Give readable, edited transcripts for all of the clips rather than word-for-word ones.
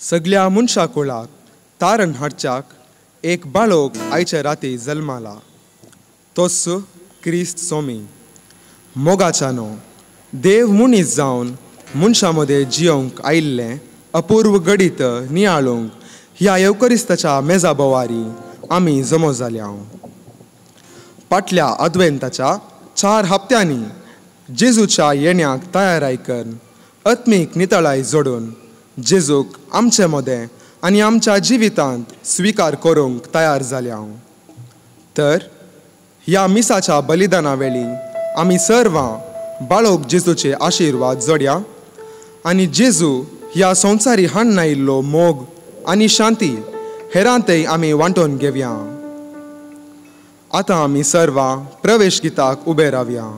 सगळ्या मनशा कुळाक तारण हाडच्याक एक बाळोक आयचे राती जल्माला. तोच क्रिस्त सोमी. मोगाच्यानो देव मुनीस जावन मनशा मदें जियोंक आयिल्लें अपूर्व गडीत नियाळूंक ह्या येवकरिस्ताच्या मेजा बोवारी आमी जमो जाल्या. फाटल्या अद्वेंताच्या 4 हप्त्यांनी जेजूच्या येण्याक तयाराय करून आत्मीक नितळाय जोडून जेजूक आमचे मदें आनी आमच्या जिवितांत स्विकार करूंक तयार जाल्या. तर ह्या मिसाच्या बलिदाना वेळी आमी सर्वां बाळोक जेजूचे आशिर्वाद जोड्या आनी जेजू ह्या संवसारी हाडून आयिल्लो मोग आनी शांती हेरांतय आमी वांटून घेवया. आतां आमी सर्वां प्रवेश गिताक उबे रावया.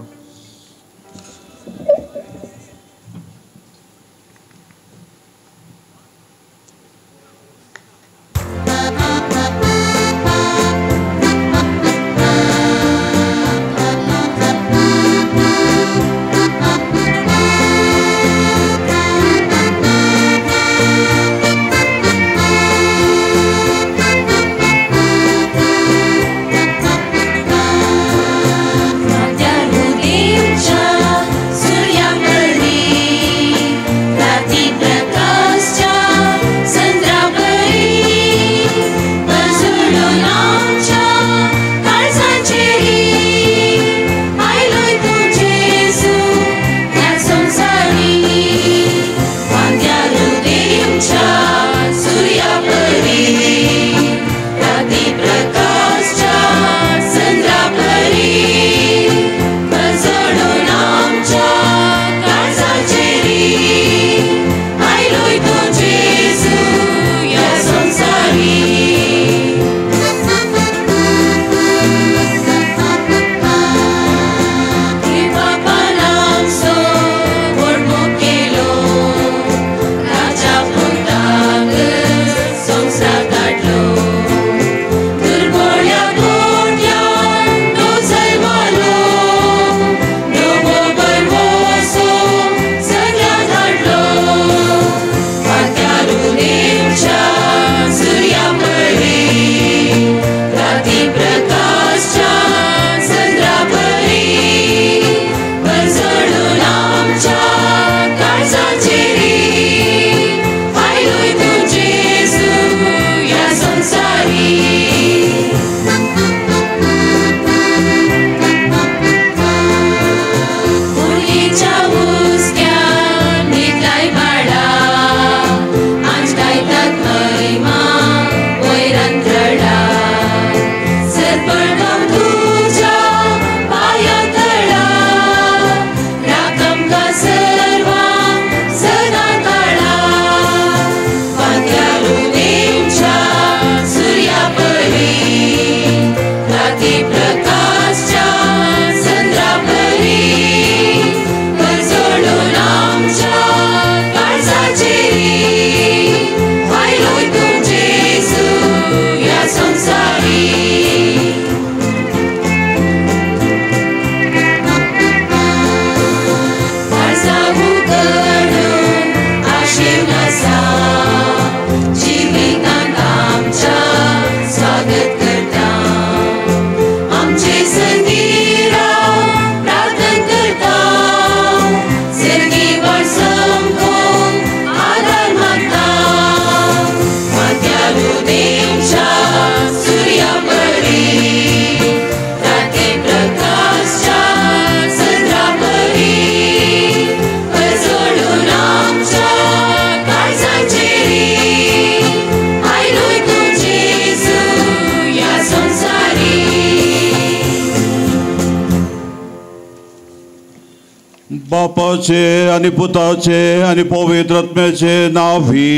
बापाचे आणि पुताचे आणि पवित्र आत्म्याचे नावी.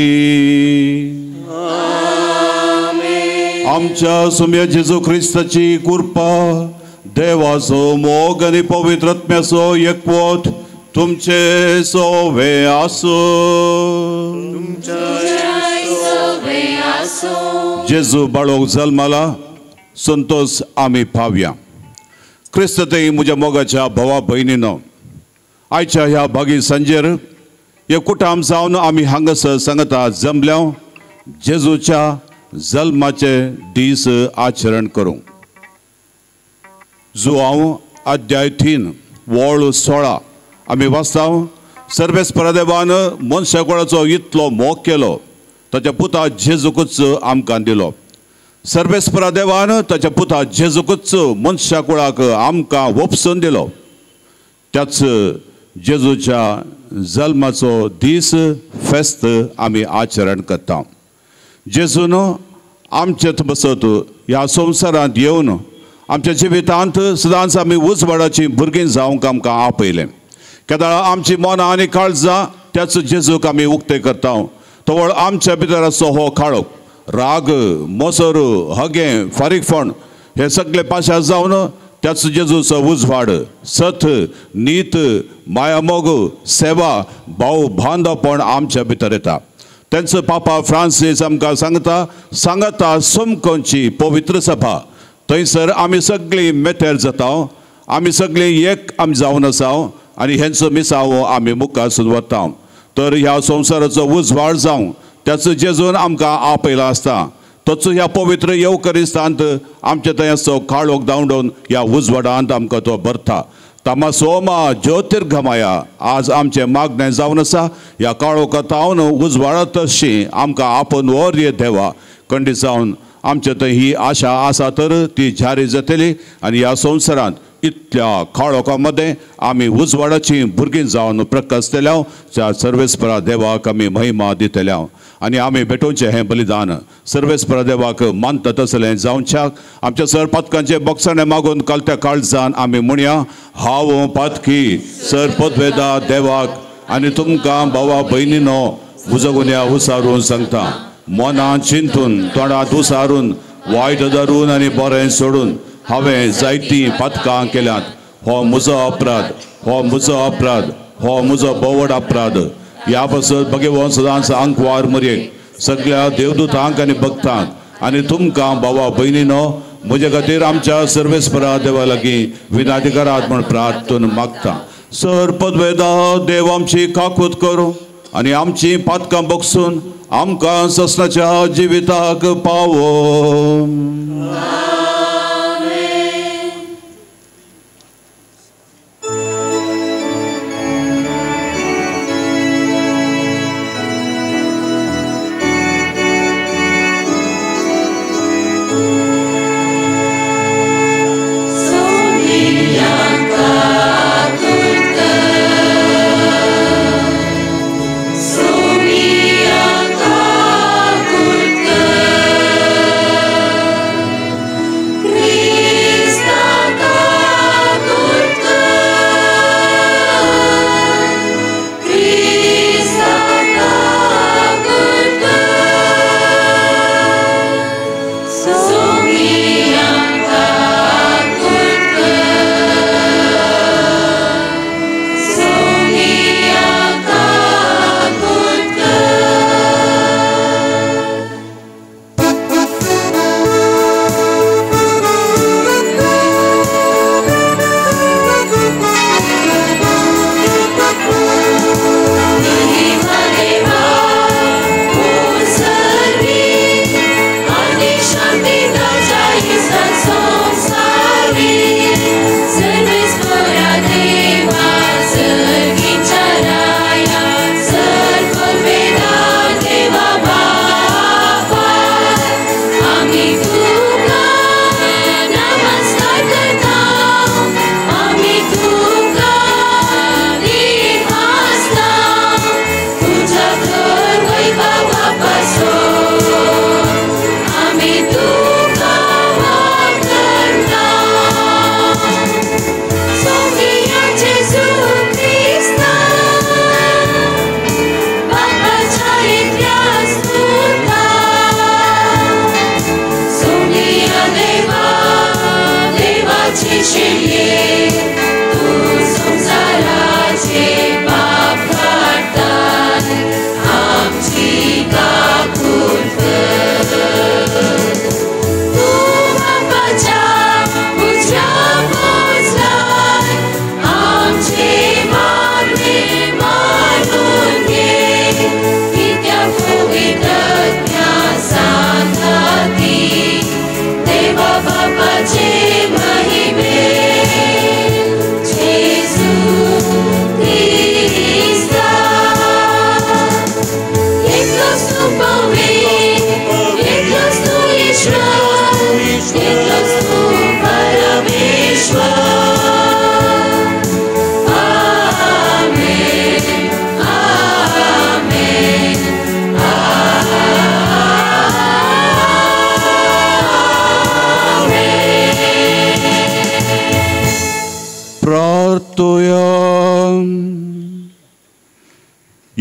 आमच्या सुम्य जेजू ख्रिस्ताची कृपा, देवाचो मोग आणि पवित्र आत्म्याचो एकवट तुमचे सोवे आसो. जेजू बाळोक जल्माला संतोष आमी पावया. क्रिस्त ते म्हज्या मोगाच्या भावा भयणीनो, आयच्या ह्या भागी सांजेर हे कुटाम जावन आमी हांगासर सांगता जमल्या जेजूच्या जल्माचे दीस आचरण करूंक. जो हांव अध्याय 3 वळ 16 आमी वाचता. सर्वेस्परा देवान मनशाकुळाचो इतलो मोग केलो ताच्या पुता जेजूकूच आमकां दिलो. सर्वेस्परा देवान ताच्या पुता जेजूकूच मनशाकुळाक आमकां वपसून दिलो. त्याच जेजूच्या जल्माचो दीस फेस्त आमी आचरण करता. जेजून आमचेत बसत ह्या संवसारांत येवन आमच्या जिवितांत सदांच आमी उजवाडाची भुरगीं जावंक आमकां आपयलें. केदाळ आमची मनां आनी काळजां त्याच जेजूक आमी उक्ते करता. तवळ आमच्या भितर आसो हो काळोख, राग, मोसर, हगे, फारीकपण हे सगळे पाशा जावन त्याच जेजूचो उजवाड, सत, नीत, माया मोग, सेवा, भाव बांदपण आमच्या भितर येता. तेंचो पापा फ्रांसीस आमकां सांगता सोमकोंची पवित्र सभा. थंयसर आमी सगळीं मेतेर जाता. आमी सगळीं एक आमी जावन आसा आनी हेंचो मिसावो आमी मुखार सुरवता. तर ह्या संवसाराचो उजवाड जावं त्याचो जेजून आमकां आपयला आसता. तोच ह्या पवित्र येवकरिस्तांत आमचे थंय असो काळोख दावंडोवन ह्या उजवाडांत आमकां तो भरता. तमसोमा ज्योतिर्गमया आज आमचे मागणें जावन आसा. ह्या काळोखांतावन उजवाडांत तशी आमकां आपोवन व्हर देवा. खंडीत जावन आमचे थंय ही आशा आसा तर ती जारी जातली आनी ह्या संवसारांत इतल्या काळोखा मदें आमी उजवाडाची भुरगीं जावन प्रकाशतल्या. त्या सर्वेस्परा देवाक आमी महिमा दितल्या आनी आमी भेटोवचें हें बलिदान सर्वेस्परा देवाक मानता तसलें जावच्याक आमच्या सर पदकांचे बक्षणे मागून कलत्या काळजान आमी म्हणया. हांव पातकी सर पदवेदा देवाक आनी तुमकां भावा भयणीनो उजगुन्या उसारून सांगता. मनां चिंतून तोंडांत उसारून वायट धरून आनी बरें सोडून हांवें जायतीं पथकां केल्यात. हो म्हजो अपराध, हो म्हजो अपराध, हो म्हजो बोवड अपराध. ह्या पासत भगवान सदांच आंकवार मरयेक सगळ्या देवदूतांक आनी भक्तांक आनी तुमकां भावा भयणीनो म्हजे खातीर आमच्या सर्वेस्परा देवा लागीं विनाती करात म्हण प्रार्थून मागता. सर पदवेदा देव आमची काकूत करूं आनी आमची पातकां बगसून आमकां ससनाच्या जिविताक पावो.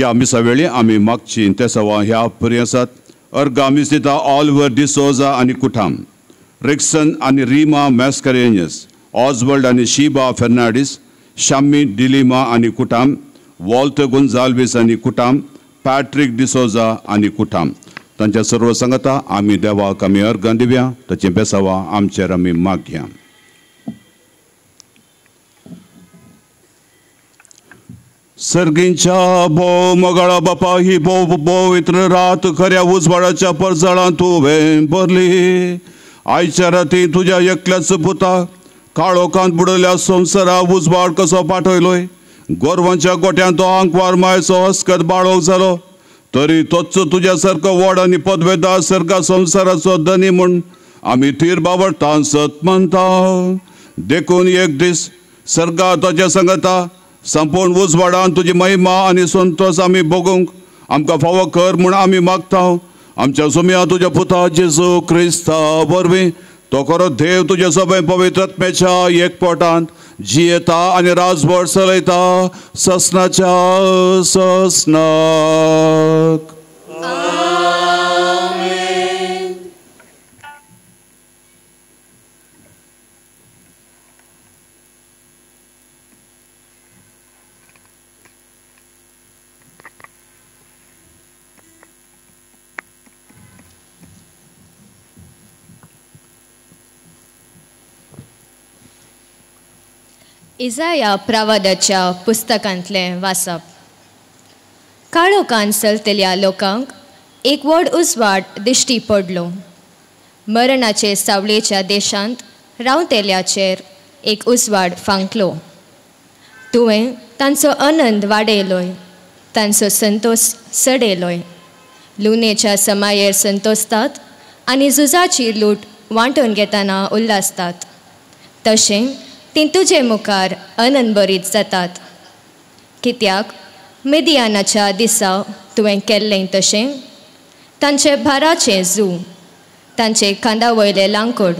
ह्या मिसा वेळी आमी मागची ते सवा ह्या पर्यंत अर्गामिस्तिता ऑलिव्हर डिसोजा आनी कुठाम, रिक्सन आनी रिमा मॅस्करेनियस, ऑजवर्ल्ड आनी शिबा फेर्नांडीस, शामी डिलिमा आनी कुठाम, वॉल्टर गुंजाल्विस आनी कुठाम, पॅट्रिक डिसोजा आनी कुठाम. तांच्या सर्व संगता आमी देवाक आमी अर्गां दिवया. ताचे बेसावा आमचेर आमी मागया. सर्गींच्या भोव मोगाळा बापा, ही भोव पवित्र रात खऱ्या उजवाडाच्या परजळां तुवें भरली. आयच्या राती तुज्या एकल्याच पुता काळोखांत बुडयल्या संवसारा उजवाड कसो पाठयलोय. गोरवांच्या गोट्यान तो आंकवार मायचो अस्कत बाळोक जालो, तरी तोच तुज्या सारको व्हड आनी पदवेदार सर्गा संवसाराचो धनी म्हूण आमी थीर बावडटान सत मानता. देखून एक दीस सर्गा ताच्या सांगता संपूर्ण उजवाडान तुजी महिमा आनी संतोष आमी भोगूंक आमकां फावो कर म्हूण आमी मागता. आमच्या सुम्या तुज्या पुता जेजू क्रिस्ता वरवीं तो खरो देव तुजे सभे पवित्र आत्म्याच्या एकपोटांत जियेता आनी राजभर चलयता ससनाच्या ससनाक. इजाया प्रवादाच्या पुस्तकांतलें वाचप. काळोखान चलतल्या लोकांक एक व्हड उजवाड दिश्टी पडलो. मरणाचे सावळेच्या देशांत रावतेल्याचेर एक उजवाड फांकलो. तुवें तांचो आनंद वाडयलोय, तांचो संतोष सडयलोय. लुनेच्या समायेर संतोसतात आनी झुजाची लूट वांटून घेतना उल्हासतात. तशें तीं तुजे मुखार आनंद भरीत जातात. कित्याक मिदियानाच्या दिसा तुवें केल्लें तशें तांचे भाराचें झू, तांचे खांदा वयले लांकूड,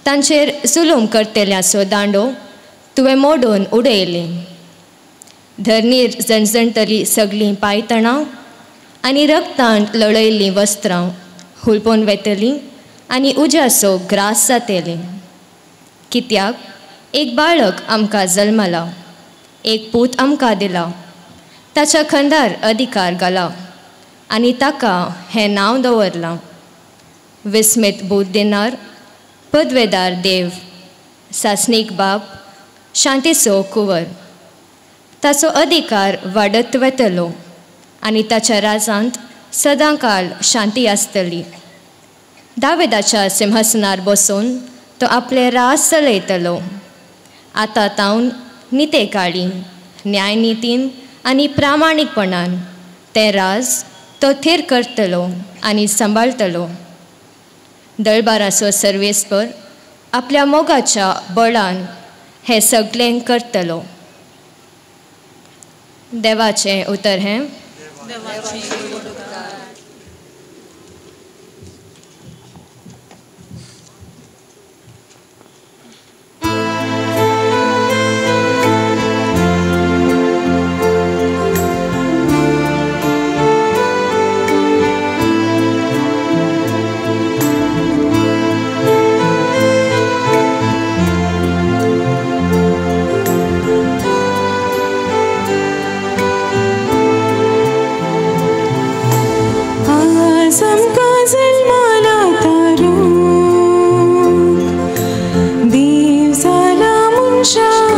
तांचेर जुलूम करतल्याचो दांडो तुवें मोडून उडयली. धरणीर जणजणतली सगळीं पायतणां आनी रक्तांत लळयल्लीं वस्त्रां हुलपून वेतलीं आनी उज्याचो ग्रास जातली. कित्याक एक बाळक आमकां जल्मला, एक पूत आमकां दिला. ताच्या खंदार अधिकार घाला आनी ताका हें नांव दवरलां, विस्मीत बूद दिनार, पदवेदार देव, सासणीक बाप, शांतीचो कुंवर. ताचो अधिकार वाडत वेतलो आनी ताच्या राजांत सदांकाळ शांती आसतली. दाविदाच्या सिंहासनार बसून तो आपले राज चलयतलो. आतां तावन निते काळी न्यायनितीन आनी प्रामाणीकपणान तें राज तो थीर करतलो आनी सांबाळतलो. दळबाराचो सर्वेस्पर आपल्या मोगाच्या बळान हें सगळें करतलो. देवाचें उतर हें. Shalom.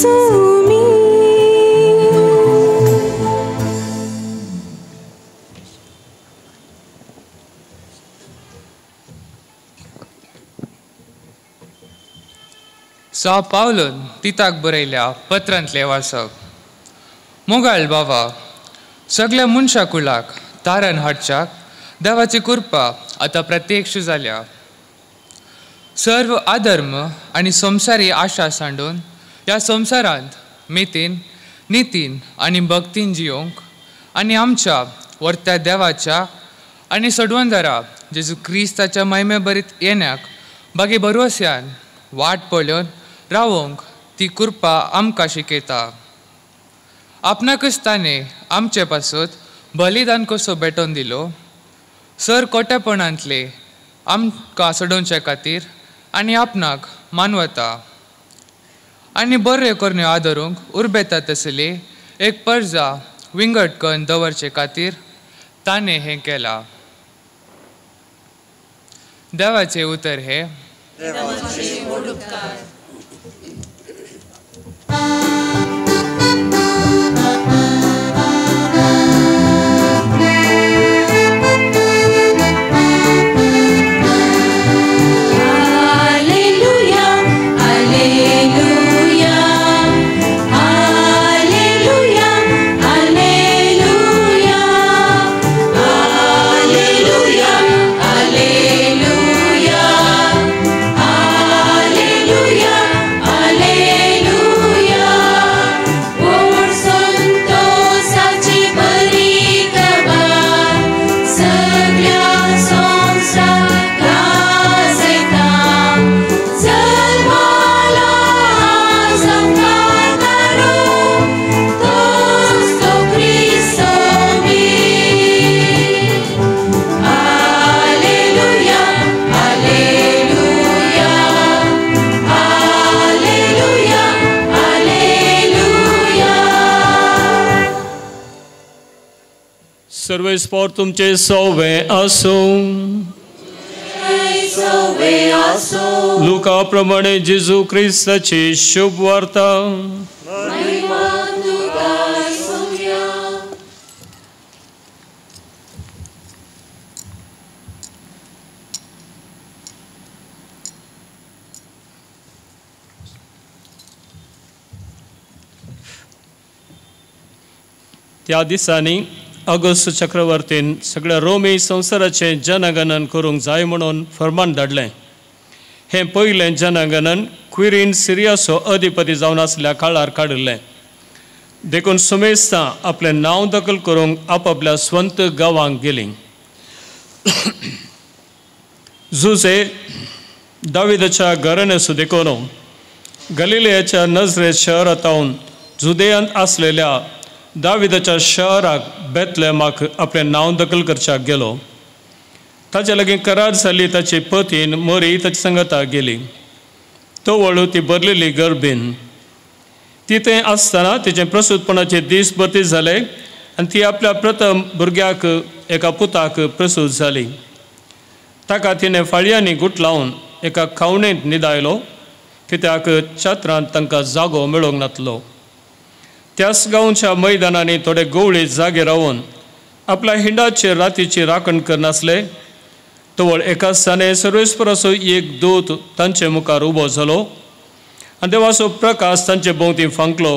सोमी साव पावलोन तिताक बरयल्या पत्रांतले वाचप. मोगाळ बाबा, सगळ्या मनशा कुळाक तारण हाडच्याक देवाची कृपा आतां प्रत्यक्ष जाल्या. सर्व आधर्म आनी संवसारी आशा सांडून ह्या संवसारांत मितीन नितीन आनी भक्तीन जियोंक आनी आमच्या वर्त्या देवाच्या आनी सडवंदरा जेजू क्रिस्ताच्या महिमे बरीत येण्याक बागी भरवस्यान वाट पळोवन रावोंक ती कृपा आमकां शिकयता. आपणाकच ताणें आमचे पासून बलिदान कसो भेटोवन दिलो, सर कोटेपणांतले आमकां सोडोवचे खातीर आनी आपणाक मानवता आनी बऱ्यो करण्यो आदरूंक उर्बेता तसली एक पर्जा विंगड करून दवरचे खातीर ताणें हें केलां. देवाचें उतर हे सर्वेस्पोर तुमचे सोवे आसूं. लुका प्रमाणे जेजू क्रिस्ताची शुभ वार्ता. त्या दिसांनी ऑगस्ट चक्रवर्तीन सगळ्या रोमी संवसाराचे जनगणन करूंक जाय म्हणून फर्मान धाडलें. हें पयलें जनगणन क्विरीन सिरियाचो अधिपती जावन आसल्या काळार काडिल्लें. देखून सुमेस्तां आपलें नांव दखल करूंक आपापल्या स्वंत गांवांक गेलीं. जुजे दाविदाच्या घराणे सुदेकोनो गलिलेयाच्या नजरेत शहरांतावन जुदेयांत आसलेल्या दाविदाच्या शहराक बेतलेमाक आपलें नांव दखल करच्याक गेलो. ताचे लागीं करार जाली ताची पतीन मोरी ताचे संगता गेली. तो वळू ती भरलेली गर्भीन. ती थंय आसतना तिचे प्रसूतपणाचे दीस बतीस जाले आनी ती आपल्या प्रथम भुरग्याक एका पुताक प्रसूत जाली. ताका तिणें फाळयांनी गुट लावन एका खावणेंत न्हिदायलो, कित्याक चात्रांत तांकां जागो मेळोंक नासलो. त्याच गांवच्या मैदानांनी थोडे गवळी जागे रावन आपल्या हिंडाचेर रातीची राखण करनासले. तवळ एका दिसांनी सर्वेस्पराचो एक दूत तांचे मुखार उबो जालो आनी देवाचो प्रकाश तांचे भोंवती फांकलो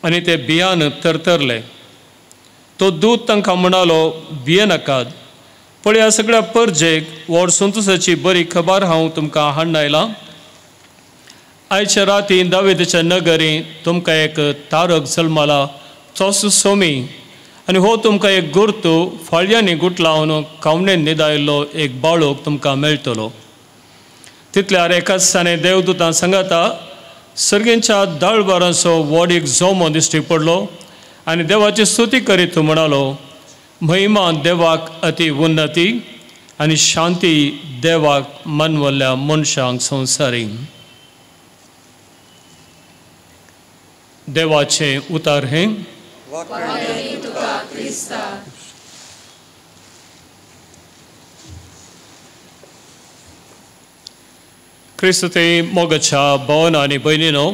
आनी ते भियान तरतरले. तो दूत तांकां म्हणालो, भियेनाकात. पळया, सगळ्या परजेक व्हड संतोशाची बरी खबर हांव तुमकां हाडून आयलां. आयच्या राती दाविदाच्या नगरी तुमकां एक तारक जल्माला, तोच सोमी. आनी हो तुमकां एक गुर्तू फाळयांनी गुट लावन खावणेंत न्हिदायल्लो एक बाळूक तुमकां मेळटलो. तितल्यार एका दिसांनी देवदूतां सांगता सर्गेच्या दाळबारांचो व्हड एक जोमो दिश्टी पडलो आनी देवाची स्तुती करीत म्हणालो, महिमा देवाक अति उन्नती आनी शांती देवाक मानवल्ल्या मनशांक संवसारी. देवाचे उतार हे क्रिस्त ते मोगाच्या भावना आनी भयणीनो,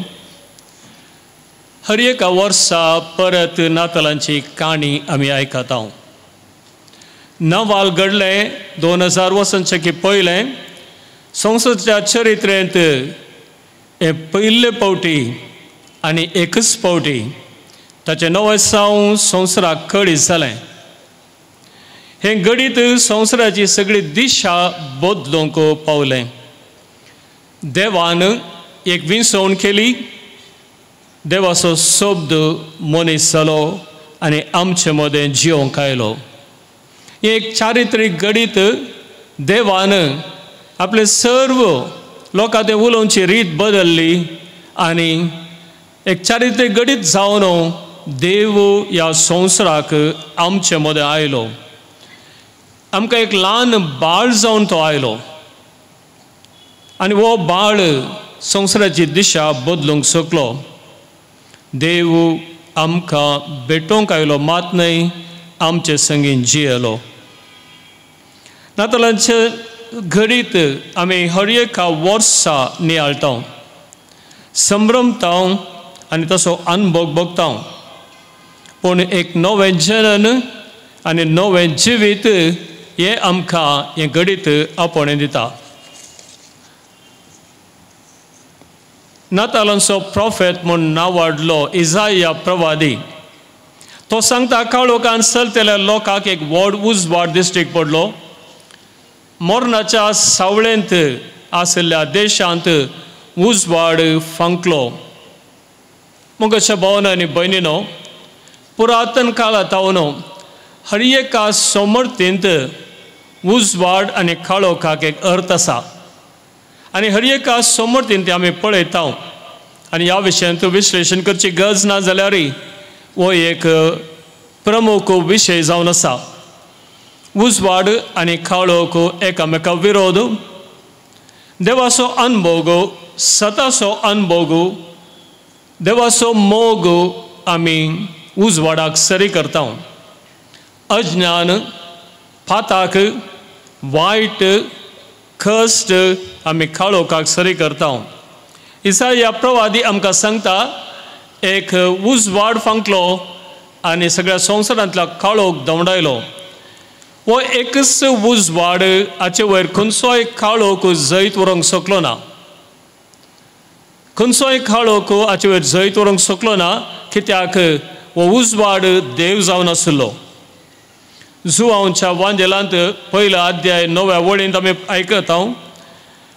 हर एका वर्सा परत नातालांची काणी आमी आयकता. नवाल घडलें 2000 वर्सांचे पयलें संवसाराच्या चरित्रेंत हे पयले फावटी आनी एकच फावटी ताचें नवें सावन संवसाराक कळीत जालें. हें घडीत संवसाराची सगळी दिशा बदलूंक पावलें. देवान एक विंसवण केली. देवाचो शब्द मनीस जालो आनी आमचे मदें जिवंक आयलो. एक चारित्रीक घडीत देवान आपले सर्व लोकां ते उलोवची रीत बदलली आनी एक चारित्रीक घडीत जावन देव ह्या संवसाराक आमचे मदें आयलो. आमकां एक ल्हान बाळ जावन तो आयलो आनी हो बाळ संवसाराची दिशा बदलूंक शकलो. देव आमकां भेटोवंक आयलो, मात न्हय आमचे संगीत जियेलो. नातालांचे घडीत आमी हर एका वर्सा नियाळटा, संभ्रमता आनी तसो अनुभव भोगता. पूण एक नवें जनन आनी नवें जिवीत हें आमकां हें घडीत आपणे दिता. नातालांचो प्रॉफेट म्हूण नांवाडलो इसाया प्रवादी तो सांगता, काळोखान चलतल्या लोकांक एक व्हड उजवाड दिश्टीक पडलो. मरणाच्या सावळेंत आशिल्ल्या देशांत उजवाड फांकलो. मुगाच्या भावांनो आनी भयणीनो, पुरातन काळांत हर एका समर्थींत उजवाड आनी काळोखाक एक अर्थ आसा आनी हर एका समर्थींत ते आमी पळयता. आनी ह्या विशयांत विश्लेशण करची गरज ना जाल्यारय हो एक प्रमुख विशय जावन आसा. उजवाड आनी काळोख एकामेका विरोध. देवाचो अनुभव, सताचो अनुभव, देवाचो मोग आमी उजवाडाक सरी करता. अज्ञान, पाताक, वायट, कश्ट आमी काळोखाक सरी करता. इसाया प्रवादी आमकां सांगता, एक उजवाड फांकलो आनी सगळ्या संवसारांतलो काळोख दवडायलो. हो एकच उजवाड हाचे वयर खंयचोय काळोख जैत व्हरूंक शकलो ना. खंयचोय काळोख हाचे वयर जैत व्हरूंक शकलो ना, कित्याक हो उजवाड देव जावन आशिल्लो. जुआंवच्या वांजेलांत 1 अध्याय 9व्या वळींत आमी आयकता,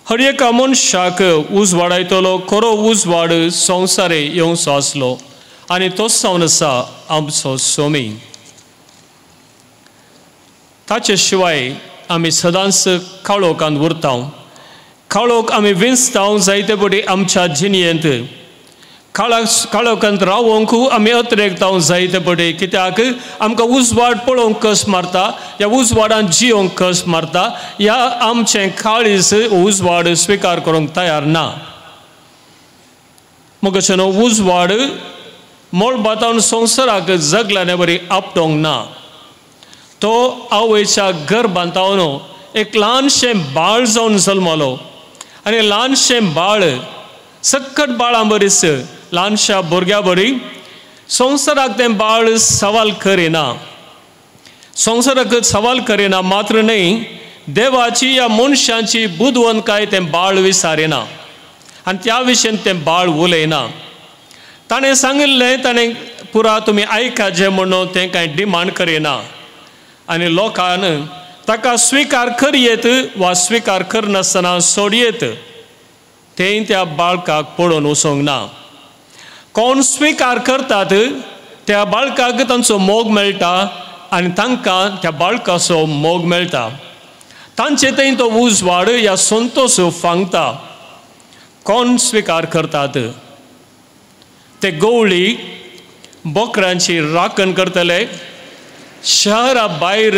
हर एका मनशाक उजवाड येतलो, खरो उजवाड संवसारे येवचो आसलो आनी तोच जावन आसा आमचो स्वामी. ताचे शिवाय आमी सदांच काळोखांत उरता. काळोख आमी विंचता जायते फावटी आमच्या जिणयेंत. काळोखांत रावूंक आमी अतिरेकता जायते फावटी, कित्याक आमकां उजवाड पळोवंक कस मारता, ह्या उजवाडान जिवंक कस मारता. ह्या आमचें काळीज उजवाड स्विकार करूंक तयार ना. मग अशें न्हू, उजवाड मोळबातावन संवसाराक जगल्याने बरी आपटोंक ना. तो आवयच्या गर्भांत एक ल्हानशें बाळ जावन जल्मलो आनी ल्हानशें बाळ सक्कट बाळां बरीच ल्हानशा भुरग्या बरी संवसाराक तें बाळ सवाल करिना. संवसाराक सवाल करिना मात्र न्हय, देवाची ह्या मनशांची बुदवंतकाय तें बाळ विसारिना आनी त्या विशयेन तें बाळ उलयना. ताणें सांगिल्लें ताणें पुरा तुमी आयकाचें म्हणून तें कांय डिमांड करिना आनी लोकान ताका स्विकार करयेत वा स्विकार करनासतना सोडयेत, तें त्या बाळकाक पळोवन वचोंक ना. कोण स्विकार करतात त्या बाळकाक तांचो मोग मेळटा आनी तांकां त्या बाळकाचो मोग मेळटा. तांचे थंय तो उजवाड ह्या संतोश फांगता. कोण स्विकार करतात ते गवळी बोकरांची राखण करतले, शहरा भायर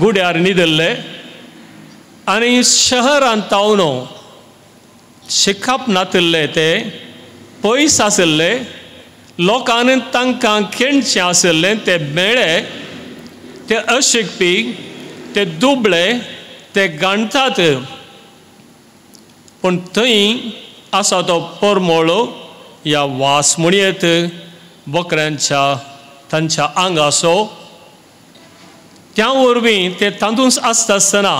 गुड्यार न्हिदल्ले आनी शहरांत तावन शिकाप नातिल्ले ते पयस आशिल्ले लोकांनी तांकां खेळचें आशिल्लें ते मेळे, ते अशिकपी, ते दुबळे, ते गाणतात. पूण थंय आसा तो परमोळो ह्या वासमुणयेंत बकऱ्यांच्या तांच्या आंगासो त्या वरवीं ते तांदूंच आसता आसतना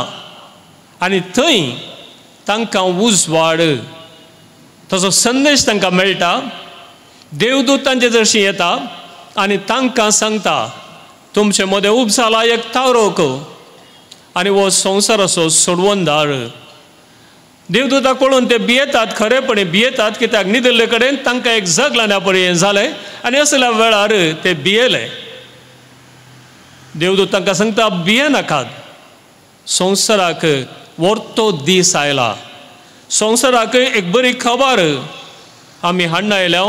आनी थंय तांकां उजवाड तसो संदेश तांकां मेळटा. देवदूत तांचे जरशी येता आनी तांकां सांगता तुमचे मदें उब जाला एक तारोक आनी हो संवसाराचो सोडवणदार. देवदूताक पळोवन ते भियेतात, खरेपणी भियेतात, कित्याक न्हिदिल्ले कडेन तांकां एक जग लावण्या पळय जालें आनी असल्या वेळार ते भियेले. देवदूत तांकां सांगता भियेनाकात, संवसाराक व्हरतो दीस आयला. संवसाराक एक बरी खबर आमी हाडून आयल्या.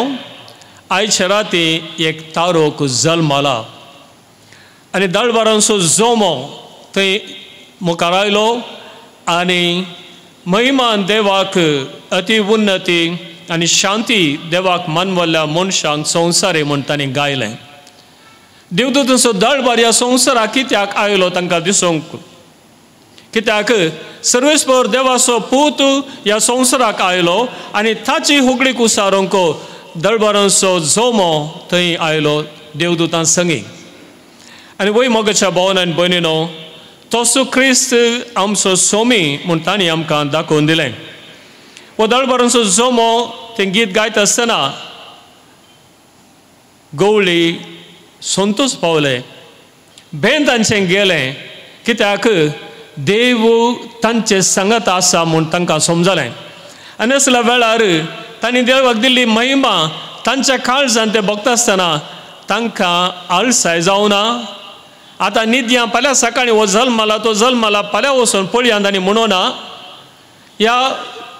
आयचे राती एक तारोक जल्माला आनी दळबारांचो जोमो थंय मुखार आयलो आनी महिमान देवाक अति उन्नती आनी शांती देवाक मानवल्ल्या मनशांक संवसारी म्हूण तांणी गायलें. देवदूताचो दळबार ह्या संवसाराक कित्याक आयलो तांकां दिसूंक, कित्याक सर्वेस्पर देवाचो पूत ह्या संवसाराक आयलो आनी ताची हुगडी कुसारूंक दळबारांचो जोमो थंय आयलो देवदूतान संगी. आनी वय मोगाच्या भावान आनी भयणीनो, तसो क्रिस्त आमचो सोमी म्हूण तांणी आमकां दाखोवन दिलें. हो दळबारांचो जोमो तें गीत गायता आसतना गवळी संतोश पावले, भेन तांचें गेलें, कित्याक देव तांचे सांगत आसा म्हूण तांकां समजलें. आनी असल्या वेळार तांणी देवाक दिल्ली महिमा तांच्या काळजांत ते भोगता आसतना तांकां आळसाय जावना. आतां न्हिदया, फाल्यां सकाळीं हो जल्माला तो जल्माला, फाल्यां वचून पळयात आनी म्हणूना या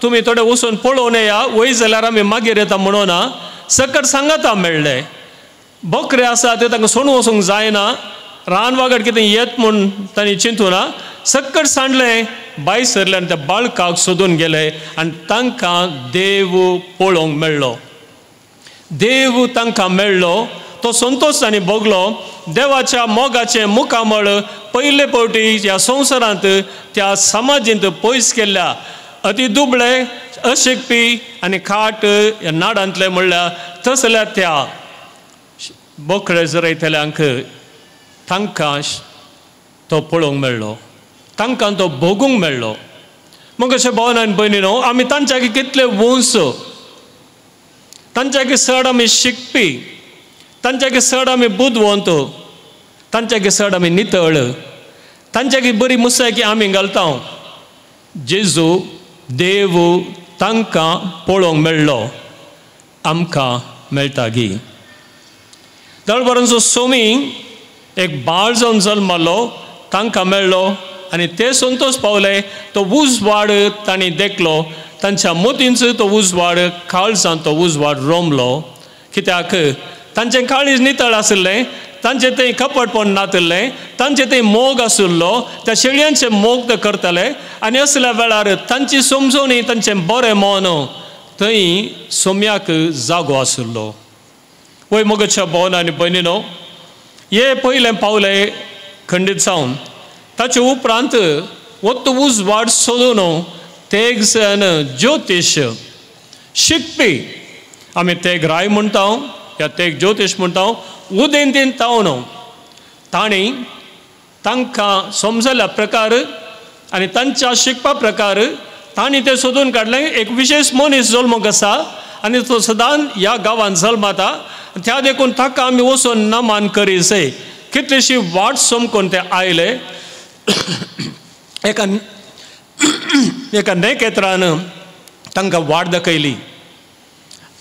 तुमी थोडे वचून पळोवन येया, वय जाल्यार आमी मागीर येता म्हणूना. सकट सांगाता मेळ्ळें. बकरे आसा ते तांकां सोडून वचूंक जायना, रान वागड कितें येत म्हूण तांणी चिंतूना. सकट सांडलें, बाय सरले आनी त्या बाळकाक सोदून गेले आनी तांकां देव पळोवंक मेळ्ळो. देव तांकां मेळ्ळो. तो संतोश तांणी भोगलो. देवाच्या मोगाचें मुखामळ पयले फावटी ह्या संवसारांत त्या समाजींत पयस केल्ल्या अति दुबळे, अशिकपी आनी खाट ह्या नाडांतले म्हणल्यार तसल्या त्या बोकडे जरयतल्यांक तांकां तो पळोवंक मेळ्ळो, तांकां तो भोगूंक मेळ्ळो. मग अशें भावन आनी भयणीनो, आमी तांच्याकी कितले वंस, तांच्याकी चड आमी शिकपी, तांच्याकी चड आमी बुदवंत, तांच्याकी चड आमी नितळ, तांच्याकी बरी मुसायकी आमी घालता. जेजू देव तांकां पळोवंक मेळ्ळो, आमकां मेळटा गी. दळबारांचो सोमी एक बाळ जावन जल्मालो, तांकां मेळ्ळो आनी ते संतोश पावले. तो उजवाड तांणी देखलो, तांच्या मोतींचो तो उजवाड, काळजांत तो उजवाड रोमलो. कित्याक तांचें काळीज नितळ आशिल्लें, तांचें तें कपटपण नातिल्लें, तांचें तें मोग आशिल्लो, त्या शेळयांचें मोग ते करताले. आनी असल्या वेळार तांची समजोवणी, तांचें बरें मन थंय सोम्याक जागो आशिल्लो. वय मोगाच्या भावन आनी भयणीनो, हे पयलें पावलें खंडीत जावन ताचे उपरांत वत उजवाड सोदून तेग जन ज्योतीश शिकपी, आमी तेग राय म्हणटा या तेग ज्योतीश म्हणटा, उदेंतीन तावन तांणी तांकां समजल्या प्रकार आनी तांच्या शिकपा प्रकार तांणी तें सोदून काडलें. एक विशेश मनीस जल्मूंक आसा आनी तो सदांच ह्या गांवांत जल्माता. त्या देखून ताका आमी वचून नमान करी जाय. कितलीशी वाट सोमकून ते आयले. एका नेकेत्रान तांकां वाट दाखयली.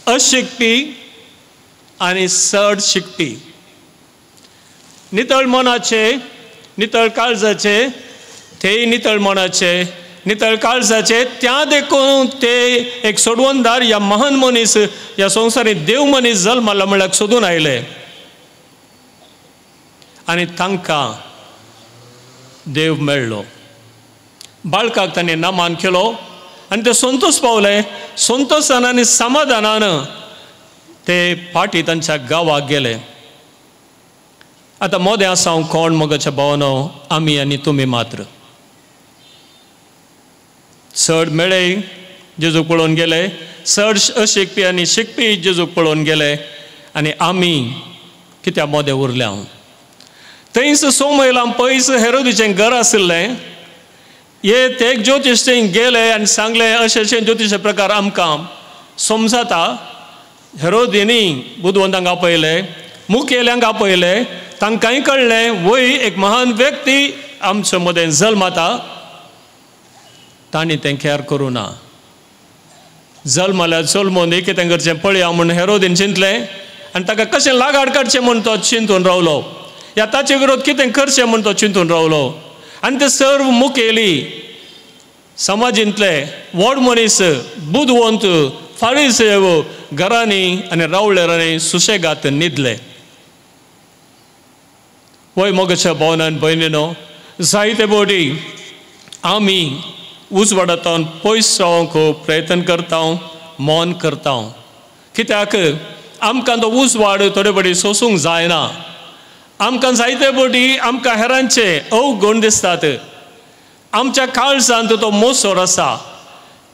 अशिकपी आनी चड शिकपी, नितळ मनाचे, नितळ काळजाचे, तेय नितळ मनाचे, नितळ काळजाचे, त्या देखून ते एक सोडवणदार या महान मनीस, या संवसारी देव मनीस जल्माला म्हळ्यार सोदून आयले आनी तांकां देव मेळ्ळो. बाळकाक तांणी नामान केलो आनी ते संतोश पावले. संतोशान आनी समाधानान ते फाटी तांच्या गांवाक गेले. आतां मोदें आसा हांव कोण मोगाच्या भावानो, आमी आनी तुमी मात्र. चड मेळे जेजू पळोवन गेले, चड अशिकपी आनी शिकपी जेजूक पळोवन गेले आनी आमी कित्या मोदें उरल्या. थंयच 6 मैलां पयस हेरोदीचें घर आशिल्लें. ते एक ज्योतीश थंय गेले आनी सांगलें अशे ज्योतिशे प्रकार आमकां समजता. हेरोदीनी बुदवंतांक आपयले, मुखेल्यांक आपयले, तांकांय कळ्ळें वय एक महान व्यक्ती आमचे मदें जल्माता. तांणी तें कॅर करूं ना. जल्माल्या जल्मोन कितें करचें पळया म्हूण हेरोदीन चिंतलें आनी ताका कशें लागाड काडचें म्हूण तो चिंतून रावलो. या ताचे विरोध कितें करचें म्हूण तो चिंतून रावलो. आनी ते सर्व मुखेली समाजींतले व्हड मनीस, बुदवंत, फारीसेव घरांनी आनी रावळेरांनी सुशेगाद न्हिदले. वय मोगाच्या भावनान भयणीनो, जायते फावटी आमी उजवाडांतल्यान पयस रावंक प्रयत्न करता, मौन करता. कित्याक आमकां तो उजवाड थोडे फावटी सोसूंक जायना. आमकां जायते फावटी आमकां हेरांचे अवगुण दिसतात. आमच्या काळजांत तो मोसोर आसा,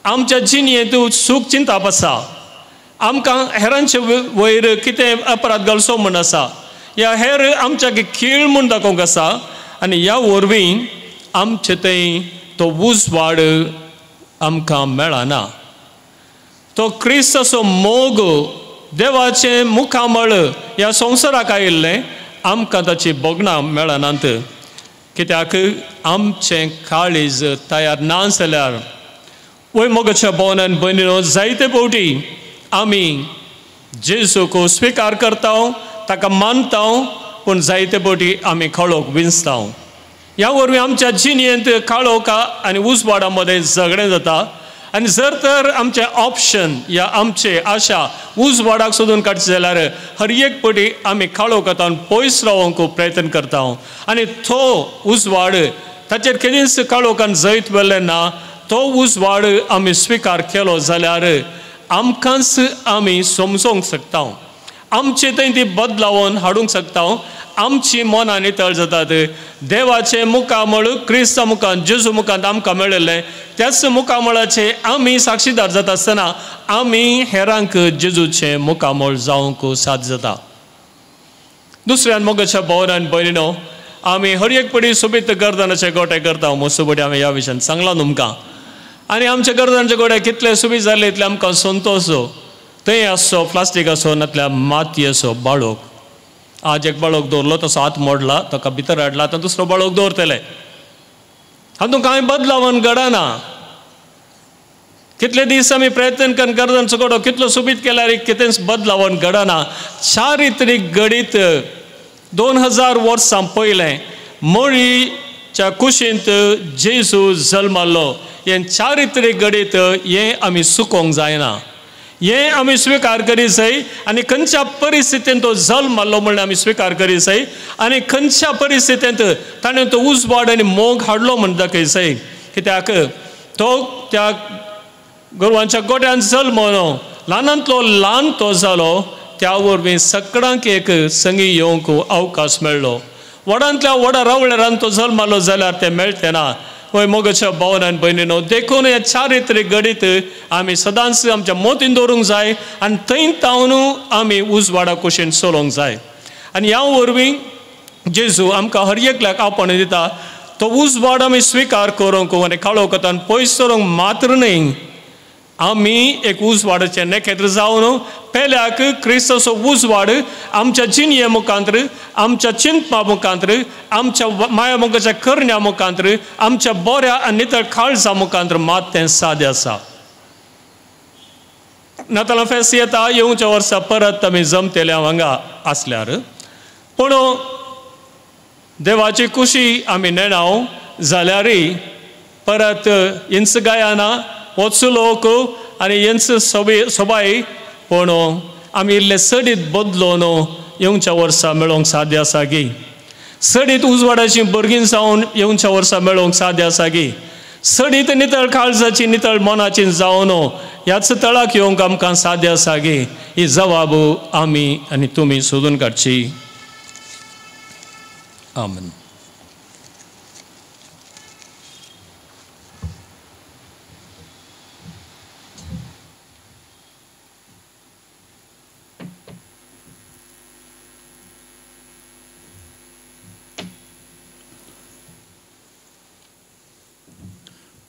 आमच्या जिणयेंत सूख चिंताप आसा, आमकां हेरांचे वयर कितें अपराध घालचो म्हूण आसा, या हेर आमच्या खीळ म्हूण दाखोवंक आसा. आनी ह्या वरवीं आमचे थंय तो उजवाड आमकां मेळना. तो क्रिस्ताचो मोग देवाचें मुखामळ ह्या संवसाराक आयिल्लें आमकां ताची बोगणां मेळनात. कित्याक आमचें काळीज तयार ना जाल्यार वय मोगाच्या भावनान भयणीनो, जायते फावटी आमी जेजूक स्विकार करता, ताका मानता, पूण जायते फावटी आमी खळोक विंचता. ह्या वरवीं आमच्या जिणयेंत काळोख आनी उजवाडा मदें झगडें जाता. आनी जर तर आमचें ऑप्शन या आमचे आशा उजवाडाक सोदून काडचे जाल्यार हर एक फावटी आमी काळोखांतल्यान पयस रावंक प्रयत्न करता. आनी तो उजवाड ताचेर केदींच काळोखान जैत वेल्लें ना. तो उजवाड आमी स्विकार केलो जाल्यार आमकांच आमी समजोवंक शकता. आमचे थंय ती बदलावन हाडूंक शकता. आमची मनां नितळ जातात. देवाचें मुखामळ क्रिस्ता मुखांत, जेजू मुखांत आमकां मेळिल्लें, त्याच मुखामळाचे आमी साक्षीदार जाता आसतना आमी हेरांक जेजूचें मुखामळ जावंक साद जाता. दुसऱ्यान मोगाच्या भावनान भयणीनो, आमी हर एक पडी सोबीत गर्दनाचे गोटे करता. मस्त पडी हांवें ह्या विशयान सांगलां तुमकां. आनी आमच्या गर्दनाचे गोटे कितले सोबीत जाले इतले आमकां संतोश. थंय आसचो प्लास्टीक आसो नातल्या माती आसो, बाळोक. आज एक बाळोक दवरलो, तसो हात मोडला, ताका भितर हाडला, आतां दुसरो बाळोक दवरतले. हातूंत कांय बदलावन घडना. कितले दीस आमी प्रयत्न करून गर्दनाचो गोडो कितलो सोबीत केल्यार कितेंच बदलावन घडना. चारित्रीक घडीत 2000 वर्सां पयलें मळीच्या कुशींत जेजू जल्मालो. हें चारित्रीक घडीत हें आमी चुकोवंक जायना. हें आमी स्विकार करी जाय. आनी खंयच्या परिस्थितींत तो जल्मालो म्हणून आमी स्विकार करी जाय. आनी खंयच्या परिस्थितींत ताणें तो उजवाड आनी मोग हाडलो म्हूण दाखय जाय. कित्याक तो त्या गोरवांच्या गोट्यान जल्मलो, ल्हानांतलो ल्हान तो जालो, त्या वरवीं सगळ्यांक एक संगी येवंक अवकाश मेळ्ळो. व्हडांतल्या व्हडा रावळेरान तो जल्मालो जाल्यार तें मेळटें ना. वय मोगाच्या भावनान भयणीनो, देखून हे चारित्रीक घडीत आमी सदांच आमच्या मोतीन दवरूंक जाय आनी थंय तावन आमी उजवाडा कुशीन चलोवंक जाय. आनी ह्या वरवीं जेजू आमकां हर एकल्याक आपण दिता. तो उजवाड आमी स्विकार करूंक आनी काळोखांतल्यान पयस सरूंक मात्र न्ही, आमी एक उजवाडाचें नखेत्र जावन पेल्याक क्रिस्ताचो उजवाड आमच्या जिणये मुखांतर, आमच्या चिंतपा मुखांतर, आमच्या माया मोगाच्या करण्या मुखांतर, आमच्या बऱ्या आनी नितळ काळजा मुखांतर मात तें सादें आसा. नातालां फेस्त येता, येवच्या वर्सा परत आमी जमतेल्या हांगा आसल्यार, पूण देवाची खुशी आमी नेणाव जाल्यारय परत इंच गायना वचलोक आनी हेंच सोबाय, पूण आमी इल्ले सडीत बदलोवन येवच्या वर्सा मेळोवंक साध्य आसा गी. सडीत उजवाडाची भुरगीं जावन येवच्या वर्सा मेळोवंक साध्य आसा गी. सडीत नितळ काळजाची, नितळ मनाची जावन ह्याच तळाक येवंक आमकां साध्य आसा गी. ही जबाब आमी आनी तुमी सोदून काडची. आमेन.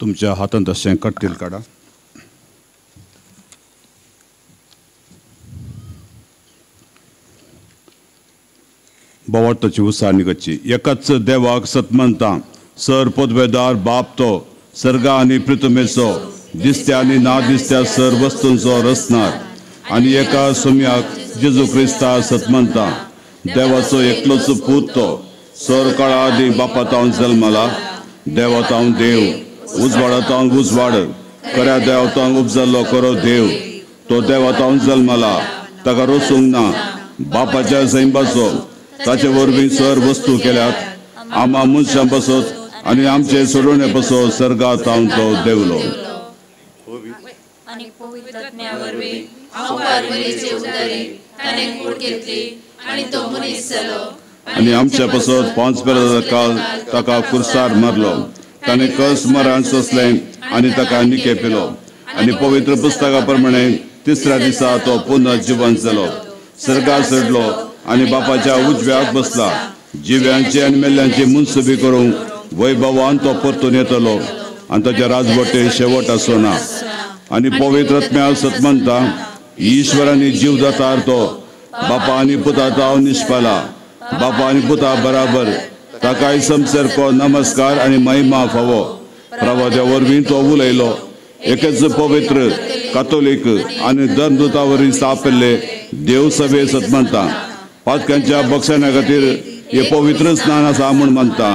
तुमच्या हातांत तशें कट्टील काडा. बोवाटाची उसारणी करची. एकाच देवाक सतमंता सर पदवेदार बाप तो सर्गा आनी पृथ्वीचो दिसत्या आनी ना दिसत्या सर वस्तूंचो रचणार आनी एका सोम्याक जेजू क्रिस्ता सतमंता देवाचो एकलोच पूत तो सर काळा आदी बापातावन जल्माला देवातावन देव उजवाडातावन उजवाड खऱ्या देवतांक उपजल्लो खरो देव तो देवातावन जल्माला ताका रोसूंक ना बापाच्या सैंबाचो ताचे वरवीं सर वस्तू केल्यात आमा मनशां बसत आनी आमचे सोडोवणे बसत सर्गांत तावन तो देवलो. आनी आमच्या बसत पांच पेरां काल ताका कुर्सार मारलो ताणें कस मरण सोंसलें आनी ताका निके पेलो आनी पवित्र पुस्तका प्रमाणे तिसऱ्या दिसा तो पुनः जिवंत जालो सर्गांत चडलो आनी बापाच्या उजव्याक बसला जिव्यांची आनी मेल्ल्यांची मुनसुबी करूंक वैभवान तो परतून येतलो आनी ताच्या राजवटे शेवट आसो ना. आनी पवित्र आत्म्या सतमंता ईश्वरानी जीव दातार तो बापा आनी पुता ताव निश्पाला बापा आनी पुता बराबर ताकाय समसेरको नमस्कार आनी महिमा फावो प्रवाद्या वरवीं तो उलयलो एकेच पवित्र कातोलीक आनी धर्मदुता वरवीं स्थापिल्ले देव सभे सतमंता पातक्यांच्या बक्षाण्या खातीर हे पवित्र स्नान आसा म्हूण मानता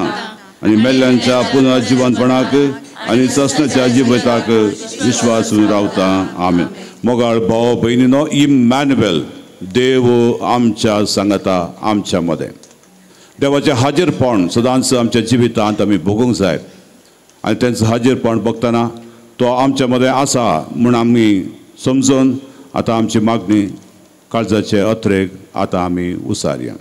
आनी मेल्ल्यांच्या पुनः जिवंतपणाक आनी ससनाच्या जिविताक विश्वासून रावता. आमेन. मोगाळ भाव भयणीनो इमॅन्युएल देव आमच्या सांगता आमच्या मदें. देवाचें हाजीरपण सदांच आमच्या जिवितांत आमी भोगूंक जाय आनी तेंचो हाजीरपण भोगतना तो आमच्या मदें आसा म्हूण आमी समजून आतां आमची मागणी काळजाचे अत्रेक आतां आमी उसारया.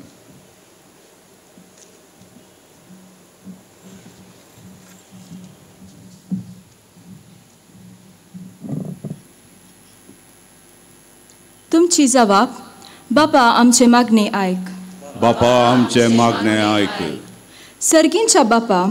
तुमची जबाब बापा आमचे मागणे आयक. बापा आमचे मागणे आयक. सर्गींच्या बापा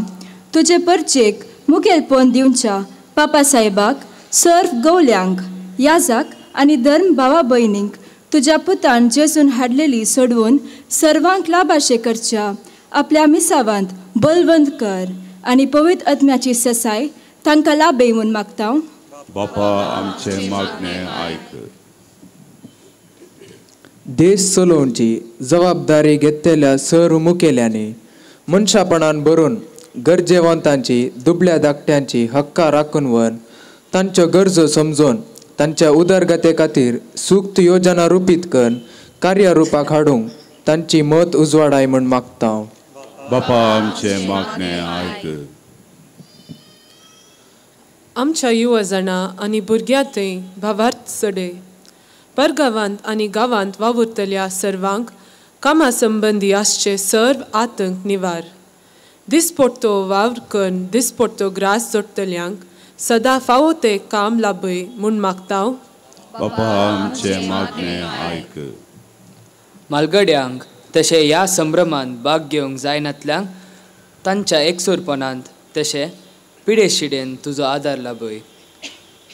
तुजे परचेक मुखेलपण दिवच्या बापा साहेबाक सर्व गवल्यांक याजाक आनी धर्म भावा भयणींक तुज्या पुतान जेजून हाडलेली सोडवून सर्वांक लाभाशे करच्या आपल्या मिसावांत बलवंत कर आनी पवित्र आत्म्याची ससाय तांकां लाभे म्हूण मागता. बापा आमचे मागणे आयक. देश चलोवची जबाबदारी घेतलेल्या सर्व मुखेल्याने मनशापणान भरून गरजेवंतांची दुबळ्या धाकट्यांची हक्कां राखून वन तांच्यो गरजो समजून तांच्या उदरगते खातीर सूक्त योजना रुपीत करून कार्यरुपाक हाडूंक तांची मत उजवाडाय म्हूण मागता. बापा आमचे मागणे आयक. आमच्या युवजनां आनी भुरग्यांतय भावार्थ चडय परगांवांत आनी गांवांत वावुरतल्या सर्वांक कामा संबंदी आसचे सर्व आतंक निवार. दिसपट्टो वावर करून दिसपट्टो ग्रास जोडटल्यांक सदा फावो ते काम लाभय म्हूण मागता. बापा आमचे मागणे आयक. मालगड्यांक तशें ह्या संभ्रमांत भाग घेवंक जायनातल्यांक तांच्या एकसुरपणांत तशें पिडेशिडेन तुजो आदार लाभय.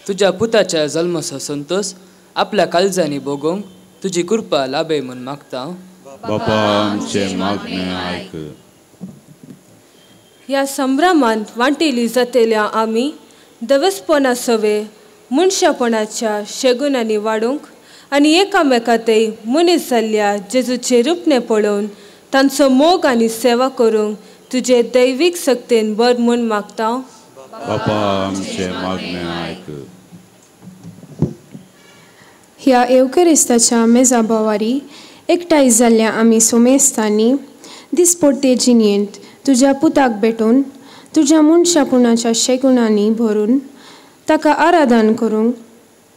तुज्या पुताच्या जल्माचो संतोश आपल्या काळजांनी भोगूंक तुजी कृपा लाभय म्हूण मागता. बापा आमचे मागणे आयक. ह्या संभ्रमांत वांटेली जातेल्या आमी दवसपणा सवे मनशापणाच्या शेगुणांनी वाडूंक आनी एकामेकांतय मनीस जाल्ल्या जेजूचे रुपणे पळोवन तांचो मोग आनी सेवा करूंक तुजे दैवीक शक्तीन बर म्हूण मागता. बापा आमचे मागणे आयक. ह्या एवकरिस्ताच्या मेजा बोवारी एकठांय जाल्ल्या आमी सोमेस्तांनी दिसपट्टे जिणेंत तुज्या पुताक भेटून तुज्या मनशापणाच्या शेगुणांनी भरून ताका आराधन करूंक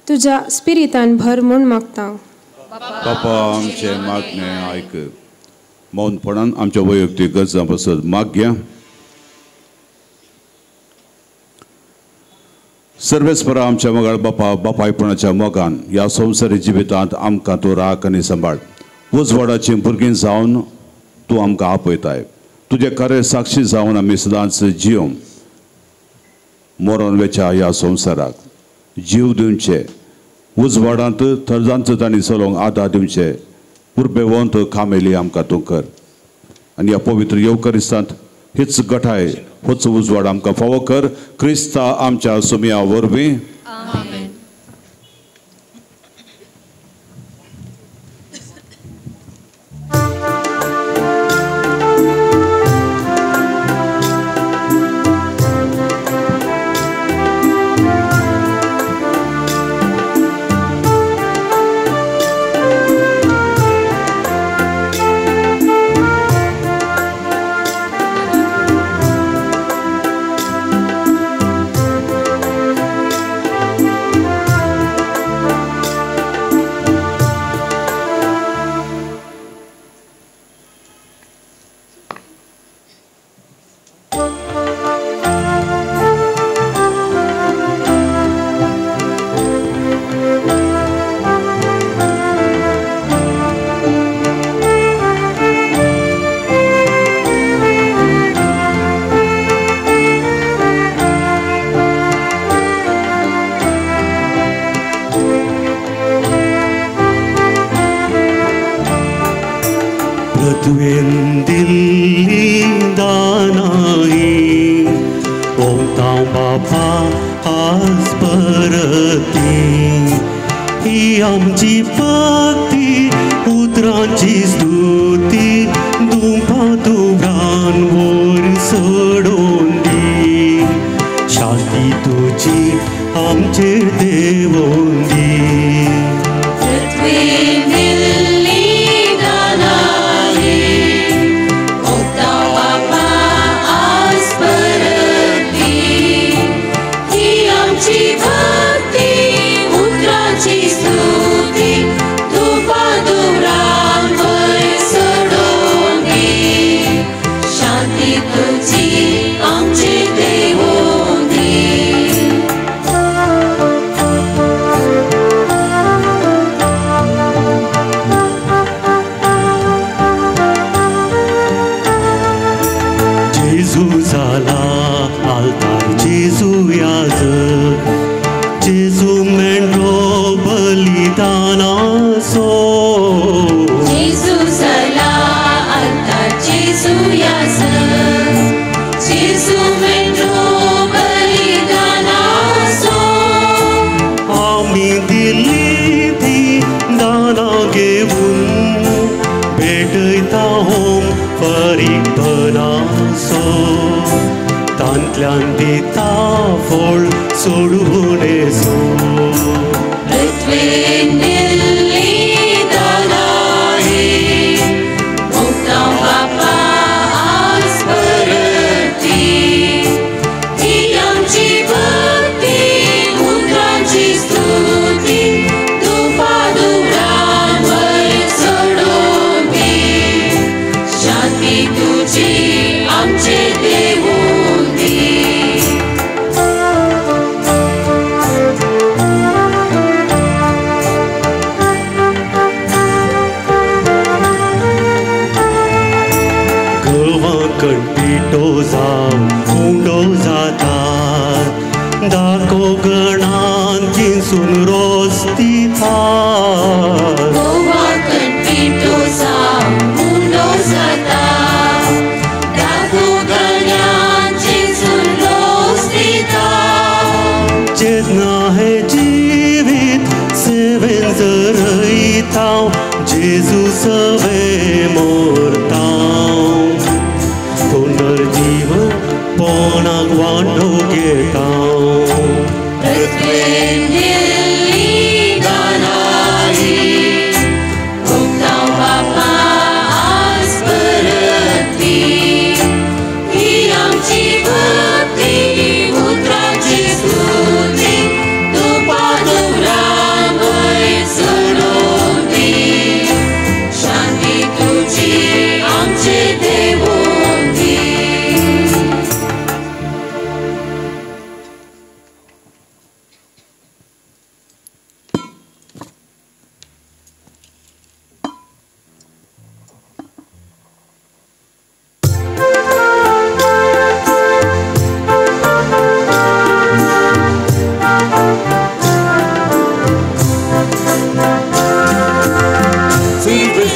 तुज्या स्पिरितान भर म्हूण मागता. बापा आमचे मागणे आयक. मौनपणान आमच्या वैयक्तीक गरजां पासत मागया. सर्वेस्परा आमच्या मोगाळ बापा बापायपणाच्या मोगान ह्या संवसारी जिवितांत आमकां तूं राख आनी सांबाळ. उजवाडाची भुरगीं जावन तूं आमकां आपयताय. तुजे खरें साक्षी जावन आमी सदांच जियोंक मरण वेच्या ह्या संवसाराक जीव दिवचे उजवाडांत थरजांत तांणी चलोवंक आदार दिवचे पुरबेवंत खामेली आमकां तूं कर आनी ह्या पवित्र येवकरिस्तांत हीच गठाय होच उजवाड आमकां फावो कर क्रिस्ता आमच्या सुमया वरवीं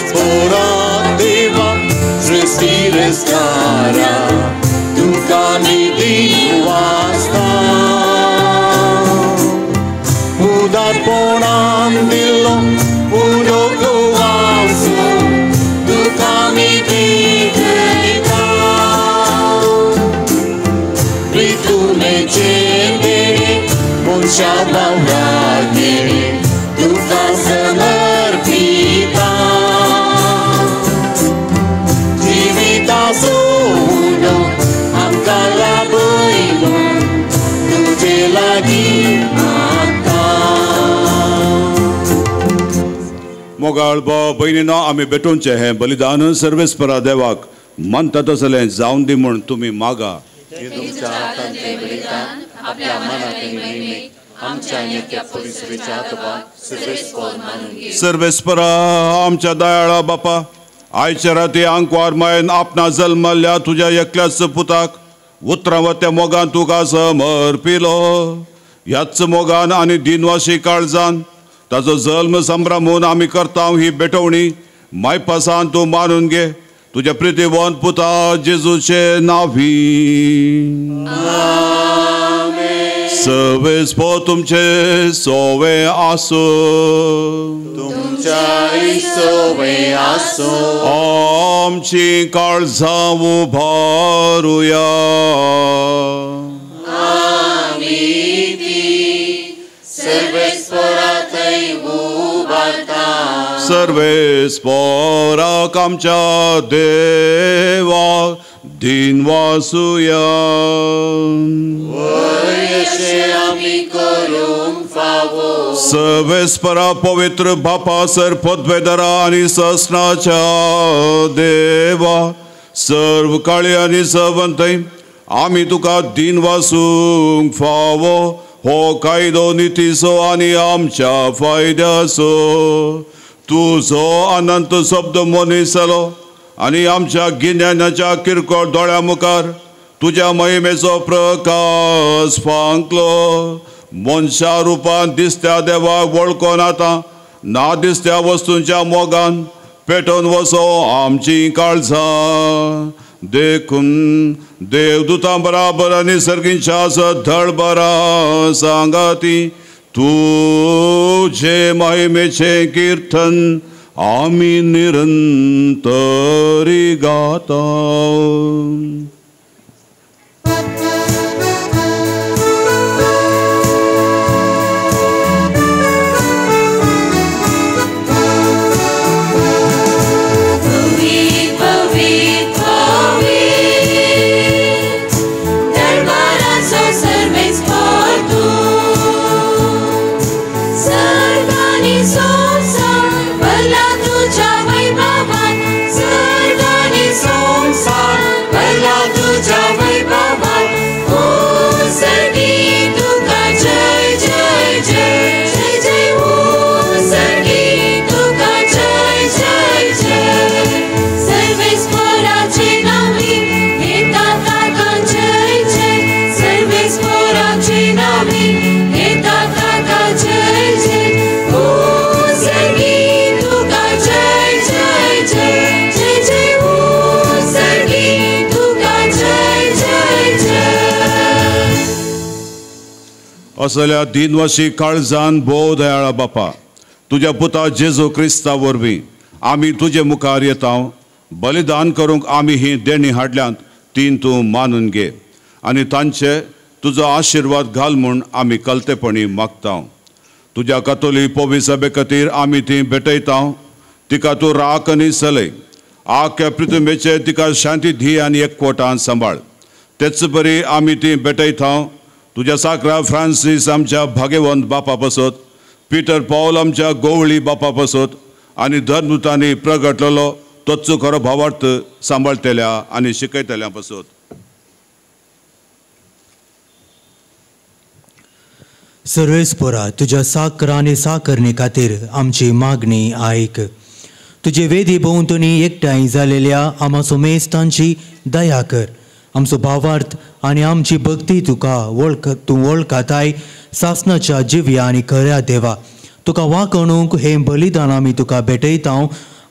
Spora Deva, Sresti Restara, Tuka Nidhi Vasta. Udat Ponam Dilo, Udoku Vasu, Tuka Nidhi Deka. Ritu Mechede, Munsha Bhavage, Tuka Samarpita. Jivita Sudo, Amka Laboino, Tujhe Lagi Mata. मोगाळ बहिणीनो आम्ही भेटूनचे हे बलिदान सर्वेस्परा देवाक म्हणता तसले जाऊन दी म्हूण तुम्ही मागा. सर्वेस्परा आमच्या दयाळा बापा, आयच्या राती आंकवार मायन आपणा जल्मल्ल्या तुझ्या एकल्याच पुताक उतरावत्या मोगान तुका समर्पिलो. ह्याच मोगान आनी दिनवाशी काळजान ताचो जल्म संभ्रमून आमी करता ही बेटवणी मायपासान तूं मानून घे तुझ्या प्रितीवंत पुता जेजूचे नावी. सर्वेस्पो तुमचे सोवे आसो, तुमच्या सोवे आसो. आमची काळजां उबारुया. सर्वेस्पराक आमच्या देवा दिनवासुया. सर्वेस्परा पवित्र बापा सर्पद्वेदरा आणि ससनाच्या देवा सर्व काळी आणि सवंतय आम्ही तुका दिनवासूंक फावो. हो कायदो नितीसो आणि आमच्या फायद्याचो. तुझो अनंत शब्द मनीसलो आणि आमच्या गिन्यानाच्या किरकोळ दोळ्या मुखार तुझ्या महिमेचो प्रकाश फांकलो. मनशा रुपान दिसत्या देवाक वळखोन आता ना दिसत्या वस्तूंच्या मोगान पेटोवन वसो आमची काळजां. देखून देवदूतां बराबर आनी सर्गींच्या धडबरा सांगाती तुझे महिमेचे कीर्तन आमी निरंतरी गाता. असल्या दिनवाशी काळजान भोव दयाळा बापा तुझ्या पुता जेजू क्रिस्ता वरवीं आमी तुजे मुखार येता. बलिदान करूंक आमी ही देणी हाडल्यांत तीन तूं मानून घे आनी तांचे तुजो आशिर्वाद घाल म्हूण आमी कलतेपणी मागता. तुज्या कातोलीक पवी सभे खातीर आमी ती भेटयता. तिका तूं राख आनी चलय. आख्या पृथ्वीचे तिका शांती धी आनी एकवटान सांबाळ. तेच बरी आमी ती भेटयता. तुझ्या साकरा फ्रांसीस आमच्या भाग्यवंत बापा पासत, पीटर पॉल आमच्या गोवळी बापा पासत आनी धर्मदूतांनी प्रगटलेलो तोच खरो भावार्थ सांबाळतेल्या आनी शिकयतल्या पासत. सर्वेस्परा तुझ्या साकरा आनी साकरणे खातीर आमची मागणी आयक. तुजे वेदी भोंवतणी एकठांय जालेल्या आमा सोमेस्तांची दया कर. आमचो भावार्थ आनी आमची भक्ती तुका तूं वळखताय सासणाच्या जिव्या आनी खऱ्या देवा. तुका वाकणूक हे बलिदान आमी तुका भेटयता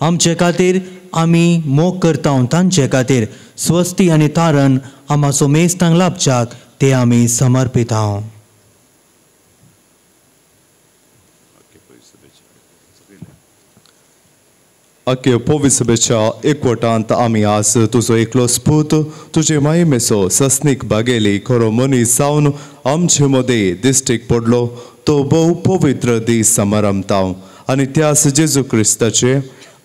आमचे खातीर आमी मोग करता तांचे खातीर स्वस्ती आनी तारण आमाचो मेस्तांक लाभच्याक ते आमी समर्पिता. अख्खे पवित्र सभेच्या एकवटांत आमी आज तुजो एकलो स्पूत तुजे महिमेचो सस्नीक बागेली खरो मनीस जावन आमचे मदें दिश्टीक पडलो तो भोव पवित्र दीस समारंभताव आनी त्यास जेजू क्रिस्ताचे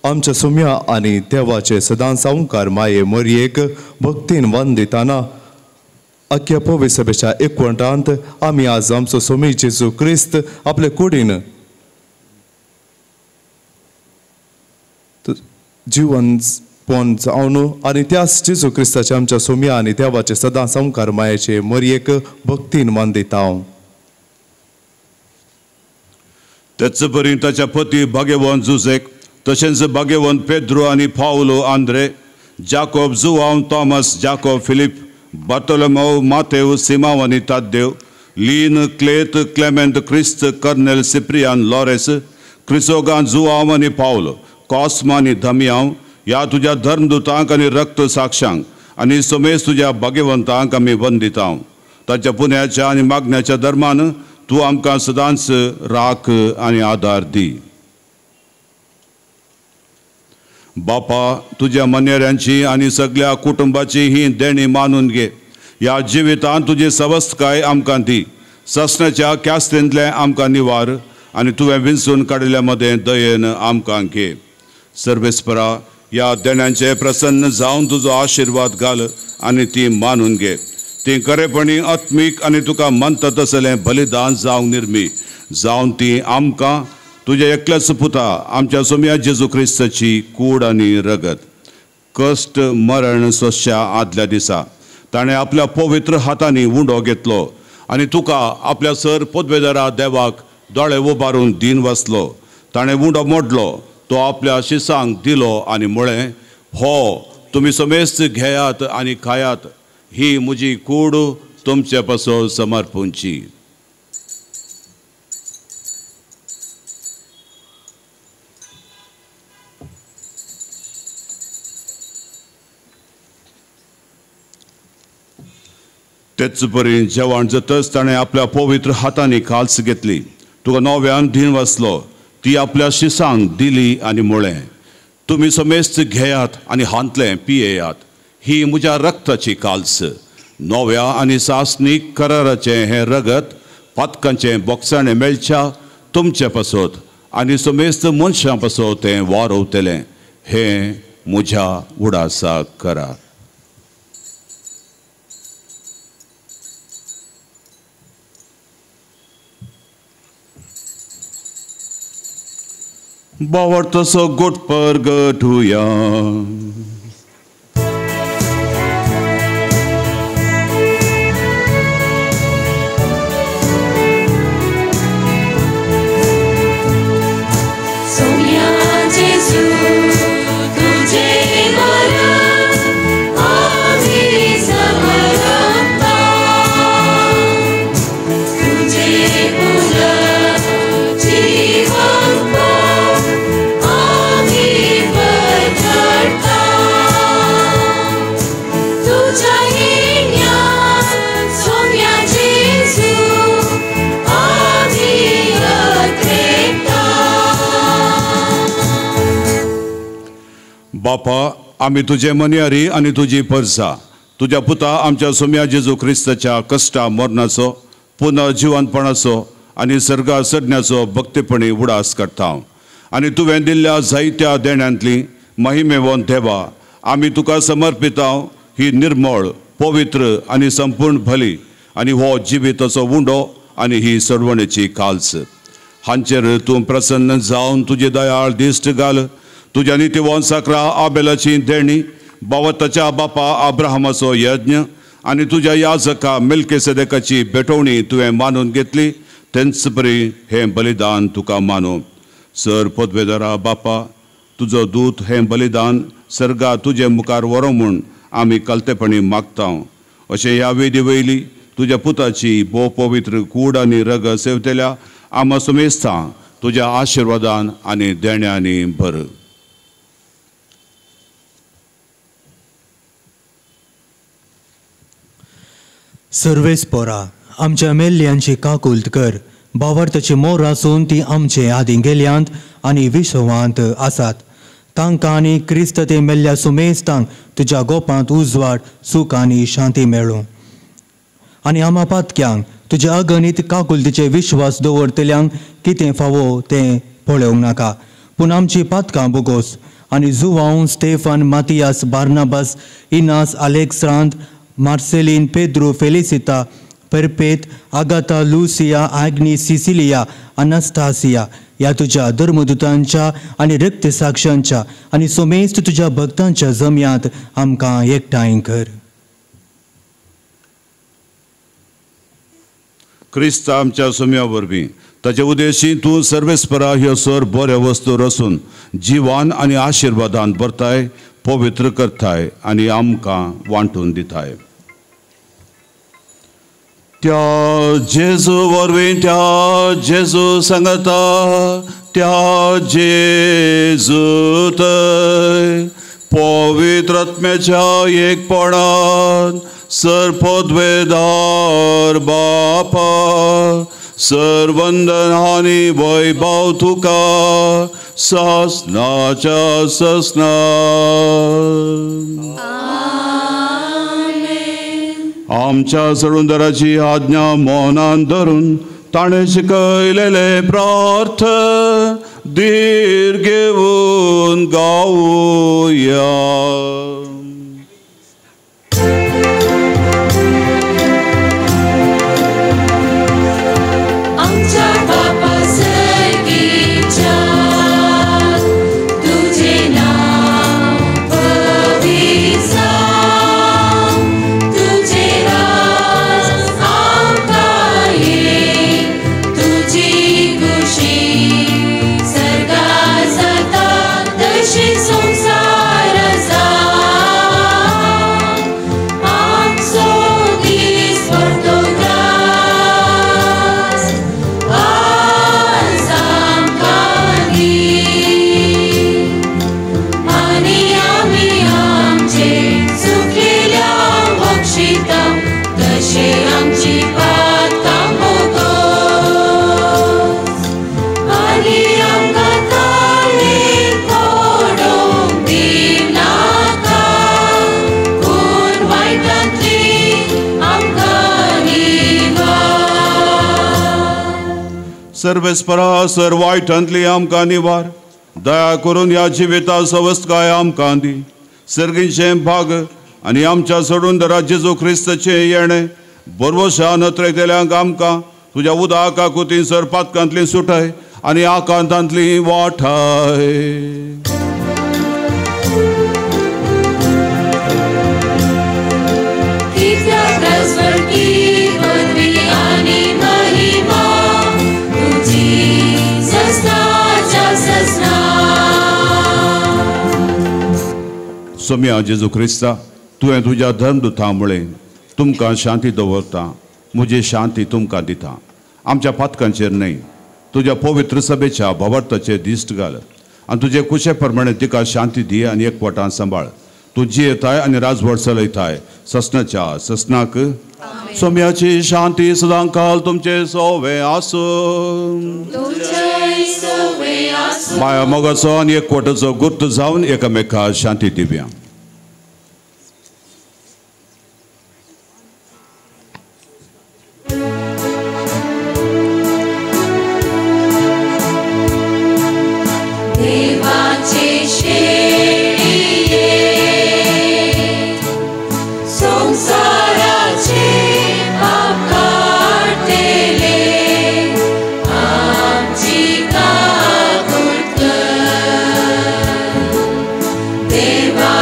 आमच्या सुम्या आनी देवाचे सदांच ओंकार माये मरयेक भक्तीन वंदिताना अख्ख्या पवित्र सभेच्या एकवटांत आमी आज आमचो सोमी जेजू क्रिस्त आपले कुडीन जीवन पोन जावन आनी त्याच जेजू क्रिस्ताचे आमच्या सोम्या आनी देवाचे सदांच ओंकार मायेचे मरयेक भक्तीन वंदिता. तेच परी ताच्या पती भाग्यवान जुजेक तशेंच भाग्यवान पेद्रो आनी Paulo Andre Jacob Joao Thomas Jacob Philip Bartolomeu Mateu Simao आनी ताद्देव लीन क्लेत क्लेमेंट क्रिस्त Cornel Ciprian Lawrence Chrysogon Joao आनी पावलो कॉस्मा आनी धमियाव ह्या तुज्या धर्मदुतांक आनी रक्त साक्षांक आनी सोमेस तुज्या भाग्यवंतांक आमी वंदिता. ताच्या पुण्याच्या आनी मागण्याच्या धर्मान तूं आमकां सदांच राख आनी आदार दी. बापा तुज्या मनेऱ्यांची आनी सगळ्या कुटुंबाची ही देणी मानून घे. ह्या जिवितांत तुजी सवस्थकाय आमकां दी. ससण्याच्या क्यास्तेंतले आमकां निवार आनी तुवें विंचून काडिल्ल्या मदें दयेन आमकां घे. सर्वेस्परा ह्या देण्यांचे प्रसन्न जावन तुजो आशिर्वाद घाल आनी ती मानून घे. ती खरेपणी आत्मीक आनी तुका मनता तसलें बलिदान जावंक निर्मी जावन ती आमकां तुज्या एकल्याच पुता आमच्या सोम्या जेजू क्रिस्ताची कूड आनी रगत. कश्ट मरण सोंसच्या आदल्या दिसा ताणें आपल्या पवित्र हातांनी उंडो घेतलो आनी तुका आपल्या सर पदवेदारा देवाक दोळे उबारून दिन वसलो. ताणें उंडो मोडलो तो आपल्या शिसांक दिलो आनी म्हळें हो तुमी समेस्त घेयात आनी खायात ही म्हजी कूड तुमचे पासो समर्पूंची. तेच परी जेवण जातच ताणें आपल्या पवित्र हातांनी काल्स घेतली. तुका नव्यान दिन वसलो ती आपल्या शिसांक दिली आनी म्हळें तुमी समेस्त घेयात आनी हांतलें पियेयात ही म्हज्या रक्ताची काल्स. नव्या आनी सासनीक कराराचें हें रगत पातकांचें बोगसाणें मेळच्या तुमचे पासत आनी समेस्त मनशां पासत तें वारवतलें हें म्हज्या उडासाक करा. बावडतसो गोटपर गठुया. बापा आमी तुजे मनियारी आनी तुजी परसा तुज्या पुता आमच्या सोम्या जेजू क्रिस्ताच्या कश्टा मरणाचो पुनर्जिवंतपणाचो आनी सर्गा सडण्याचो भक्तीपणी उडास करता. आनी तुवें दिल्ल्या जायत्या देण्यांतली महिमेवंत देवा आमी तुका समर्पिता ही निर्मळ पवित्र आनी संपूर्ण भली आनी हो जिविताचो उंडो आनी ही सडवणेची काल्स. हांचेर तूं प्रसन्न जावन तुजी दयाळ दिश्ट घाल. तुज्या नितीवंत साकरा आबेलाची देणी बावताच्या बापा अब्राहमाचो यज्ञ आनी तुज्या याजका मिल्किसेदेकाची भेटवणी तुवें मानून घेतली तेंच परी हें बलिदान तुका मानू. सर पदवेदारा बापा तुजो दूत हें बलिदान सर्गा तुजे मुखार व्हरो म्हूण आमी कलतेपणी मागता. अशें ह्या वेदी वयली तुज्या पुताची भोव पवित्र कूड आनी रग सेवतेल्या आमा सुमेस्तां तुज्या आशिर्वादान आनी देण्यांनी भर. सर्वेस्पोरा आमच्या मेल्ल्यांची काकुल्त कर. भावार्थाची मोर आसून ती आमचे आदी गेल्यांत आनी विश्वांत आसात. तांकां आनी क्रिस्त ते मेल्ल्या सुमेस्तांक तुज्या गोपांत उजवाड सूख आनी शांती मेळूं. आनी आमा पातक्यांक तुज्या अगणित काकुल्तीचे विश्वास दवरतल्यांक कितें फावो तें पळोवंक नाका. पूण आमची पातकां बोगोस आनी Joao Stephen Matias Barnabas Inas Alexandre Marcelin Pedro Felicita Perpet Agatha Lucia Agnes Cecilia Anastasia या तुझ्या धर्मदूतांच्या आणि रक्तसाक्षांच्या आणि सोमेस्त तुझ्या भक्तांच्या जम्यांत आमकां एकठांय कर. क्रिस्त आमच्या सोम्या वरवीं ताचे उद्देशी तूं सर्वेस्परा ह्यो सर बऱ्या वस्तू रचून जिवान आनी आशिर्वादान भरताय, पवित्र करताय आनी आमकां वांटून दिताय. त्या जेजू वरवीं त्या जेजू सांगता त्या जेजू थंय पवित्र आत्म्याच्या एकपणान सरपदवेदार बापा सर्वंदन आनी वैभव तुका ससनाच्या ससना. आमच्या सळुंदराची आज्ञा मौनान धरून ताणें शिकयलेले प्रार्थ धीर घेवन गावया. सर्वेस्परा सर वायटांतली आमकां निवार. दया करून ह्या जिविता सवस्तकाय आमकां दी. सर्गीचें भाग आनी आमच्या सडूंदरा जेजू क्रिस्ताचें येणें बरवशा नत्रेतल्यांक आमकां तुज्या उदाका कुतीन सर पातकांतली सुटाय आनी आकांतांतली वाठाय. सोम्या जेजू क्रिस्ता तुवें तुज्या धर्मदुतां मुळें तुमकां शांती दवरता, म्हजी शांती तुमकां दिता. आमच्या पातकांचेर न्हय तुज्या पवित्र सभेच्या भवार्थाचेर दिश्ट घाल आनी तुजे कुशे प्रमाणे तिका शांती दी आनी एकवटान सांबाळ. तूं जियेताय आनी राजवट चलयताय ससनाच्या ससनाक. सोम्याची शांती सदां काल तुमचे सोवे आसूं. माया मोगाचो आनी एकवटाचो गुर्त जावन एकामेकाक शांती दिवया. देवा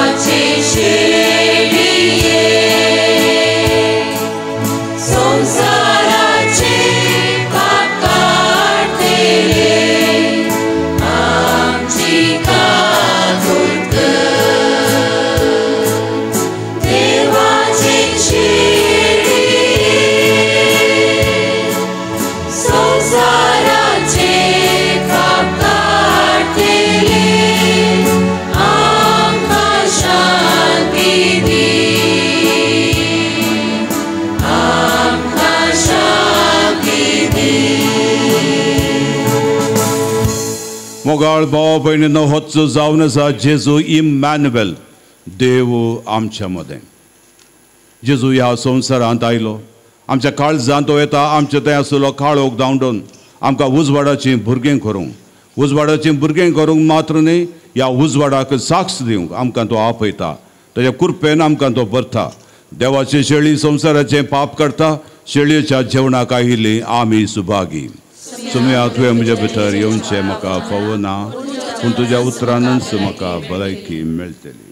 मोगाळ भाव भयणीनो होच जावन आसा जेजू इमॅन्युएल देव आमच्या मदें. जेजू ह्या संवसारांत आयलो, आमच्या काळजांत तो येता, आमचे थंय आसलो काळोख धांवडोवन आमकां उजवाडाची भुरगीं करूंक, उजवाडाची भुरगीं करूंक मात्र न्ही, ह्या उजवाडाक साक्ष दिवंक आमकां तो आपयता. ताच्या कृपेन आमकां तो भरता. देवाची शेळी संवसाराचें पाप करता, शेळयेच्या जेवणाक आयिल्ली आमी सुभागी. सुमया तुवें म्हजे भितर येवचें म्हाका फावो ना, पूण तुज्या उतरानच म्हाका भलायकी मेळटली.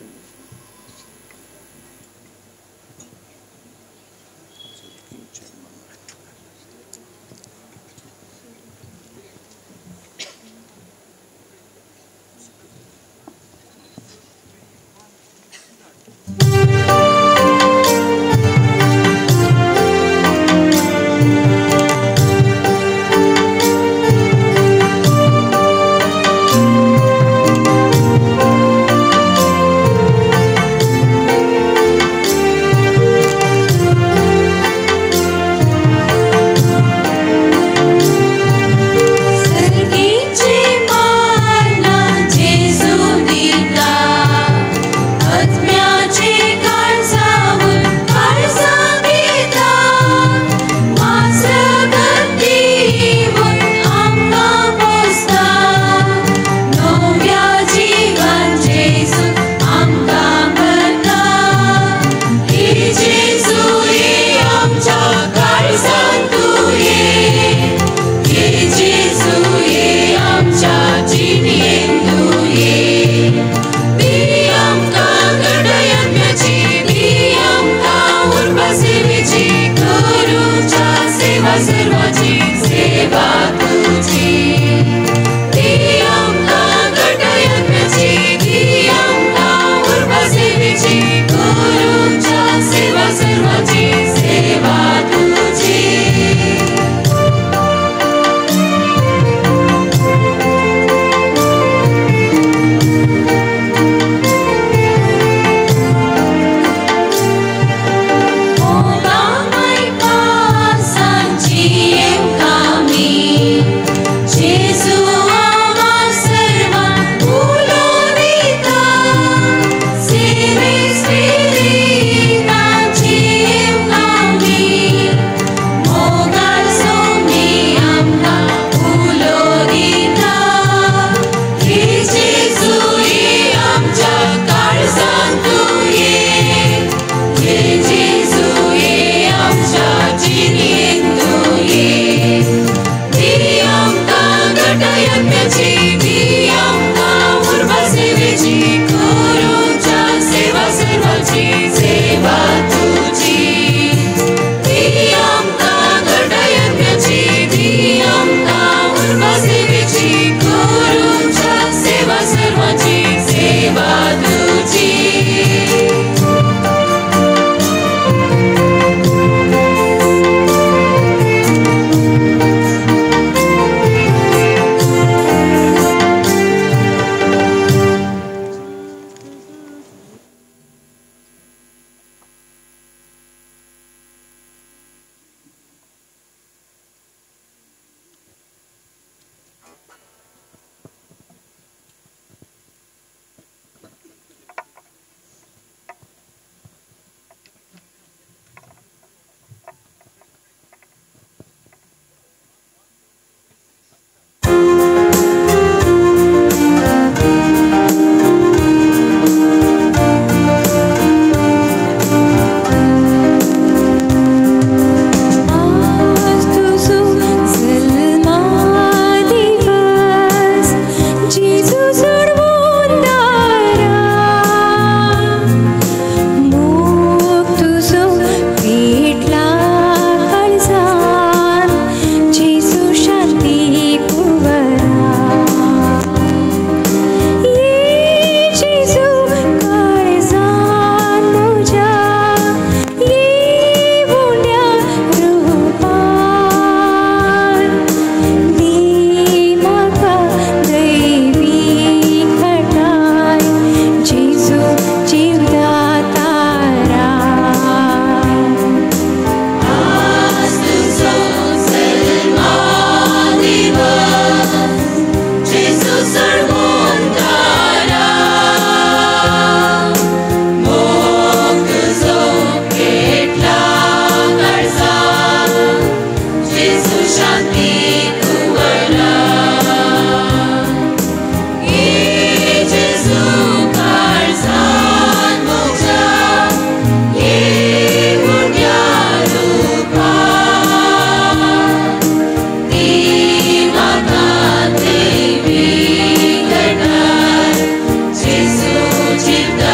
Jesus,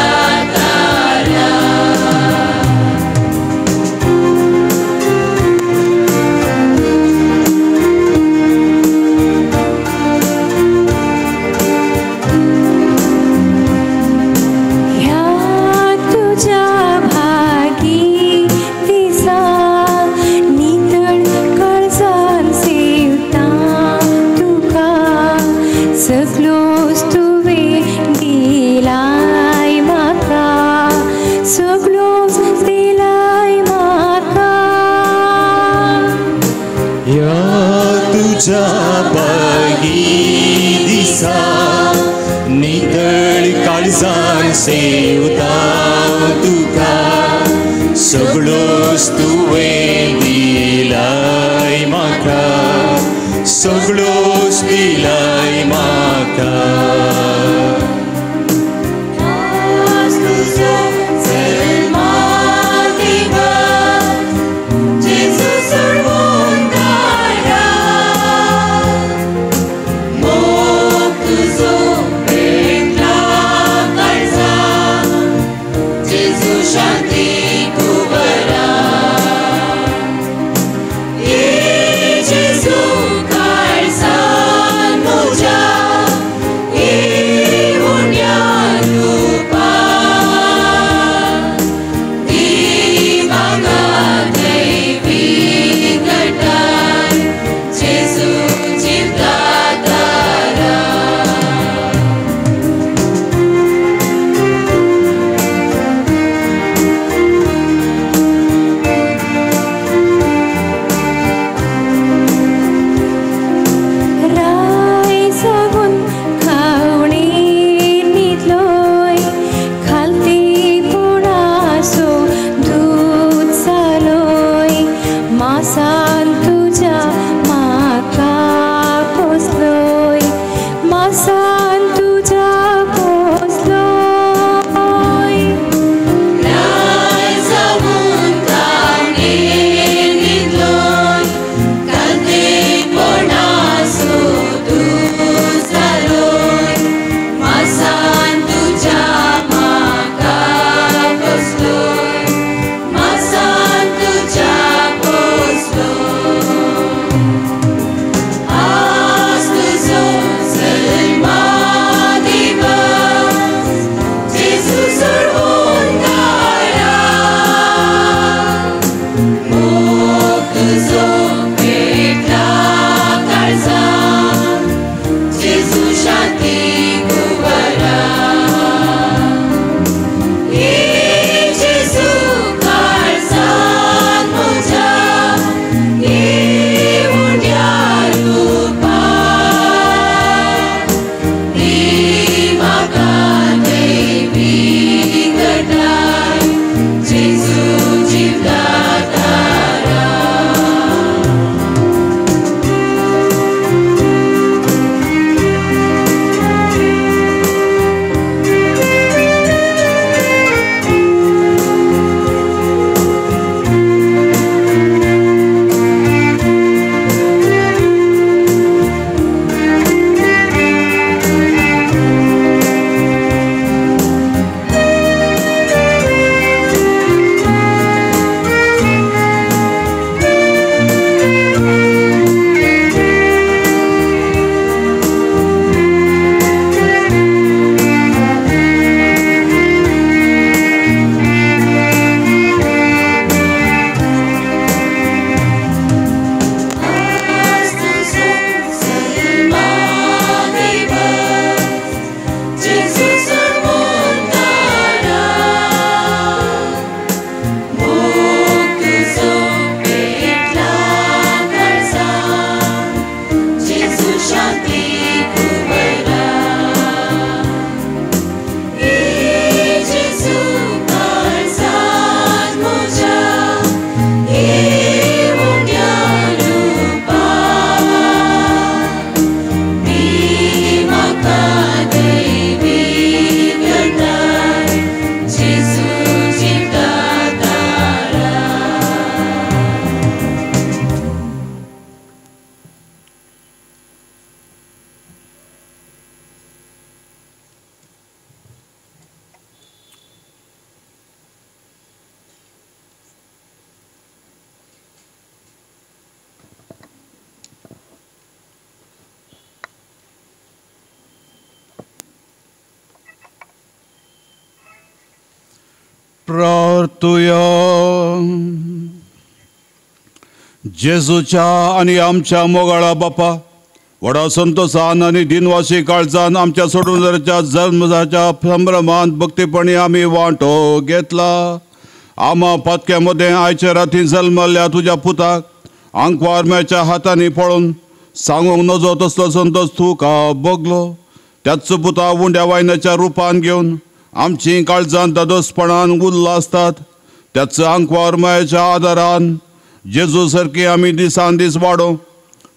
प्रार्थुया. जेजूच्या आनी आमच्या मोगाळा बापा, व्हडा संतोषान आनी दिनवासी काळजान आमच्या सोडूनच्या जल्माच्या संभ्रमांत भक्तीपणी आमी वांटो घेतला. आमा पातक्यामध्ये आयच्या राती जल्मल्ल्या तुझ्या पुताक आंकवारम्याच्या हातांनी पळोवन सांगूंक नजो तसलो संतोष तुका भोगलो. त्याच पुता उंड्या वायनाच्या रुपान घेवन आमची काळजान दादोसपणान उल्हासतात. त्याच आंकवारम्याच्या आदारान जेजू सारकी आमी दिसान दीस वाडोवंक,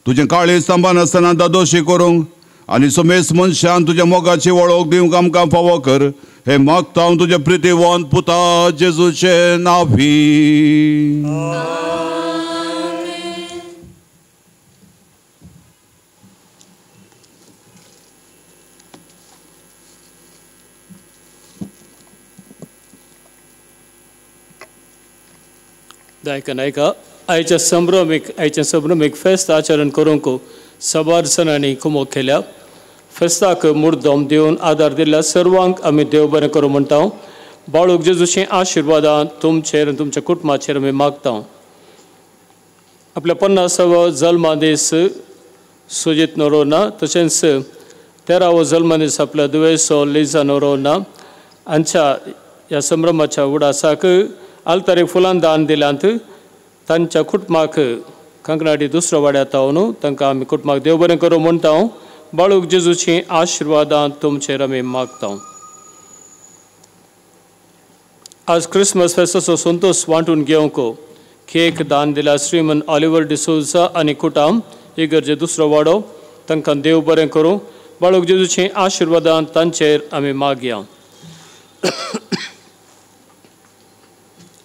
तुजें काळी स्तंभान आसतना दादोशी करूंक आनी समेस्त मनशान तुज्या मोगाची वळख दिवंक आमकां फावो कर. हे मागता हांव तुज्या प्रितीवंत पुता जेजूचे नांवी. दायका आयच्या संभ्रमीक फेस्त आचरण करूंक सबारसनांनी कुमोक केल्या. फेस्ताक मुर्दोम दिवन आदार दिल्ल्या सर्वांक आमी देव बरें करूं म्हणटा. बाळूक जेजूची आशिर्वादां तुमचेर आनी तुमच्या कुटुंबाचेर आमी मागता. आपल्या 50वा जल्मा दीस सुजीत नोरोना, तशेंच 13वो जल्मा दीस आपल्या दुवेसो लिझा नोरोना हांच्या ह्या संभ्रमाच्या उडासाक आल्तारीक फुलां दान दिल्यांत तांच्या कुटुंबाक कंकणाटी दुसऱ्या वाड्यार तावन तांकां आमी कुटुंबाक देव बरें करूं म्हणटा. बाळूक जेजूची आशिर्वादां तुमचेर आमी मागता. आज क्रिसमस फेस्ताचो संतोष वांटून घेवंक केक दान दिल्या श्रीमन ऑलिव्हर डिसोजा आनी कुटाम इगर्जे दुसरो वाडो, तांकां देव बरें करूं. बाळूक जेजूची आशिर्वादां तांचेर आमी मागया.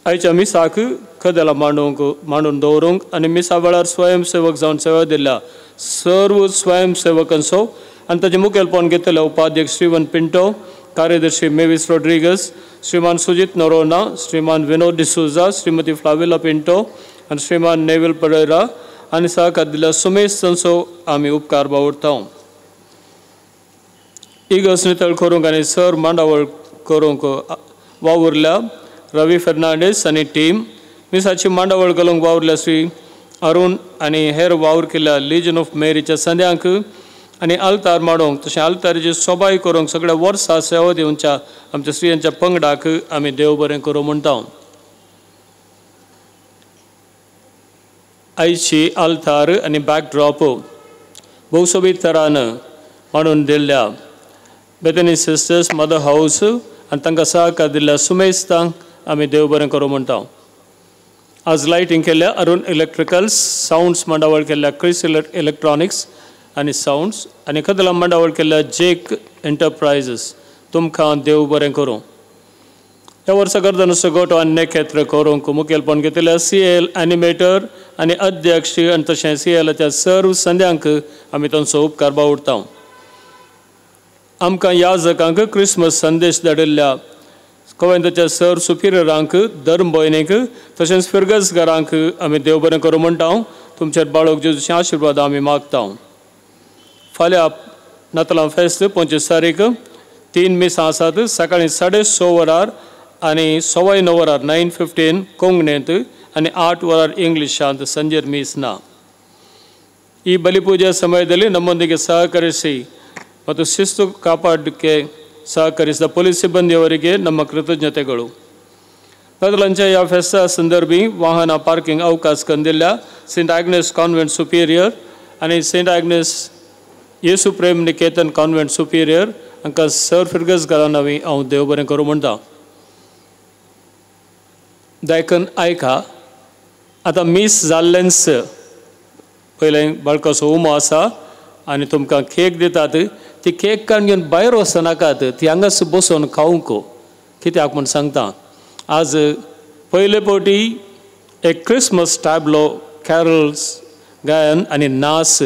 आयच्या मिसाक कदेलां मांडून दवरूंक आनी मिसा वेळार स्वयंसेवक जावन सेवा दिल्ल्या सर्व स्वयंसेवकांचो आनी ताचें मुखेलपण घेतलेले उपाध्यक्ष श्रीमन पिंटो, कार्यदर्शी मेविस रॉड्रिगस, श्रीमान सुजीत नोरोना, श्रीमान विनोद डिसोजा, श्रीमती फ्लाविला पिंटो आनी श्रीमान नेविल परेरा आनी सहकार दिल्ल्या सुमेस्थांचो आमी उपकार बावडटा. इगस नितळ करूंक आनी सर मांडावळ करूंक वावुरल्या रवी फर्नांडीस आनी टीम, मिसाची मांडावळ घालूंक वावुरल्या श्री अरुण आनी हेर वावर केल्या लिजन ऑफ मेरीच्या संद्यांक आनी आल्तार माडोवंक तशें आल्तारीची सोबाय करूंक सगळ्या वर्सां सेवा दिवच्या आमच्या स्त्रियांच्या पंगडाक आमी देव बरें करूं म्हणटा. आयची आल्तार आनी बॅकड्रॉप भोवसोबीत तरान मांडून दिल्ल्या बेथनी सिस्टर्स मदर हाऊस आनी तांकां सहकार दिल्ल्या सुमेस्तांक आमी देव बरें करूं म्हणटा. आज लायटिंग केल्या अरुण इलेक्ट्रिकल्स, साउंड्स मांडावळ केल्या क्रिस इलेक्ट्रॉनिक्स आनी साउंड्स आनी कदलां मांडावळ केल्या जेक एंटरप्रायझस. तुमकां देव बरें करूं. ह्या वर्सा गर्दनुचो गोटो आनी नेखेत्र करूंक मुखेलपण घेतिल्ल्या CL एनिमेटर आनी अध्यक्ष आनी तशें CLच्या सर्व संद्यांक आमी तांचो उपकार बावडटा. आमकां याजकांक क्रिसमस संदेश धाडिल्ल्या कोवेंताच्या सर सुपिरियरांक, धर्म भयणीक तशेंच फिरगसकारांक आमी देव बरें करूं म्हणटा. तुमचेर बाळूक जेजूचे आशिर्वाद आमी मागता. फाल्यां नातलां फेस्त 25 तारीख 3 मिसां आसात. सकाळीं 6:30 वरार आनी 9:15 वरार 9:15 कोंकणींत आनी 8 वरार इंग्लिशांत संजेर मीस ना. ಈ ಬಲಿಪೂಜೆ ಸಮಯದಲ್ಲಿ ನಮ್ಮೊಂದಿಗೆ ಸಹಕರಿಸಿ ಮತ್ತು ಶಿಸ್ತು ಕಾಪಾಡಕ್ಕೆ ಸಹಕರಿಸಿದ ಪೊಲೀಸ್ ಸಿಬ್ಬಂದಿಯವರಿಗೆ ನಮ್ಮ ಕೃತಜ್ಞತೆಗಳು. बदलांच्या या फेस्ता संदर्भी वाहन पार्किंग अवकाश कंदिल्ल्या सेंट ॲग्नेस कॉन्व्हेंट सुपिरियर आणि सेंट ॲग्नेस येसू प्रेम निकेतन कॉन्व्हेंट सुपिरियर हांकां सर फिरगसकारां नवी हांव देव बरें करूं म्हणटा. दायकन आयका आतां मीस जाल्लेंच पयलें बाळकाचो उमो आसा आनी तुमकां केक दितात. ती केक काडून घेवन भायर वचनाकात, ती हांगाच बसून खावंक. कित्याक म्हूण सांगता, आज पयले फावटी एक क्रिसमस टॅबलो कॅरल्स गायन आनी नाच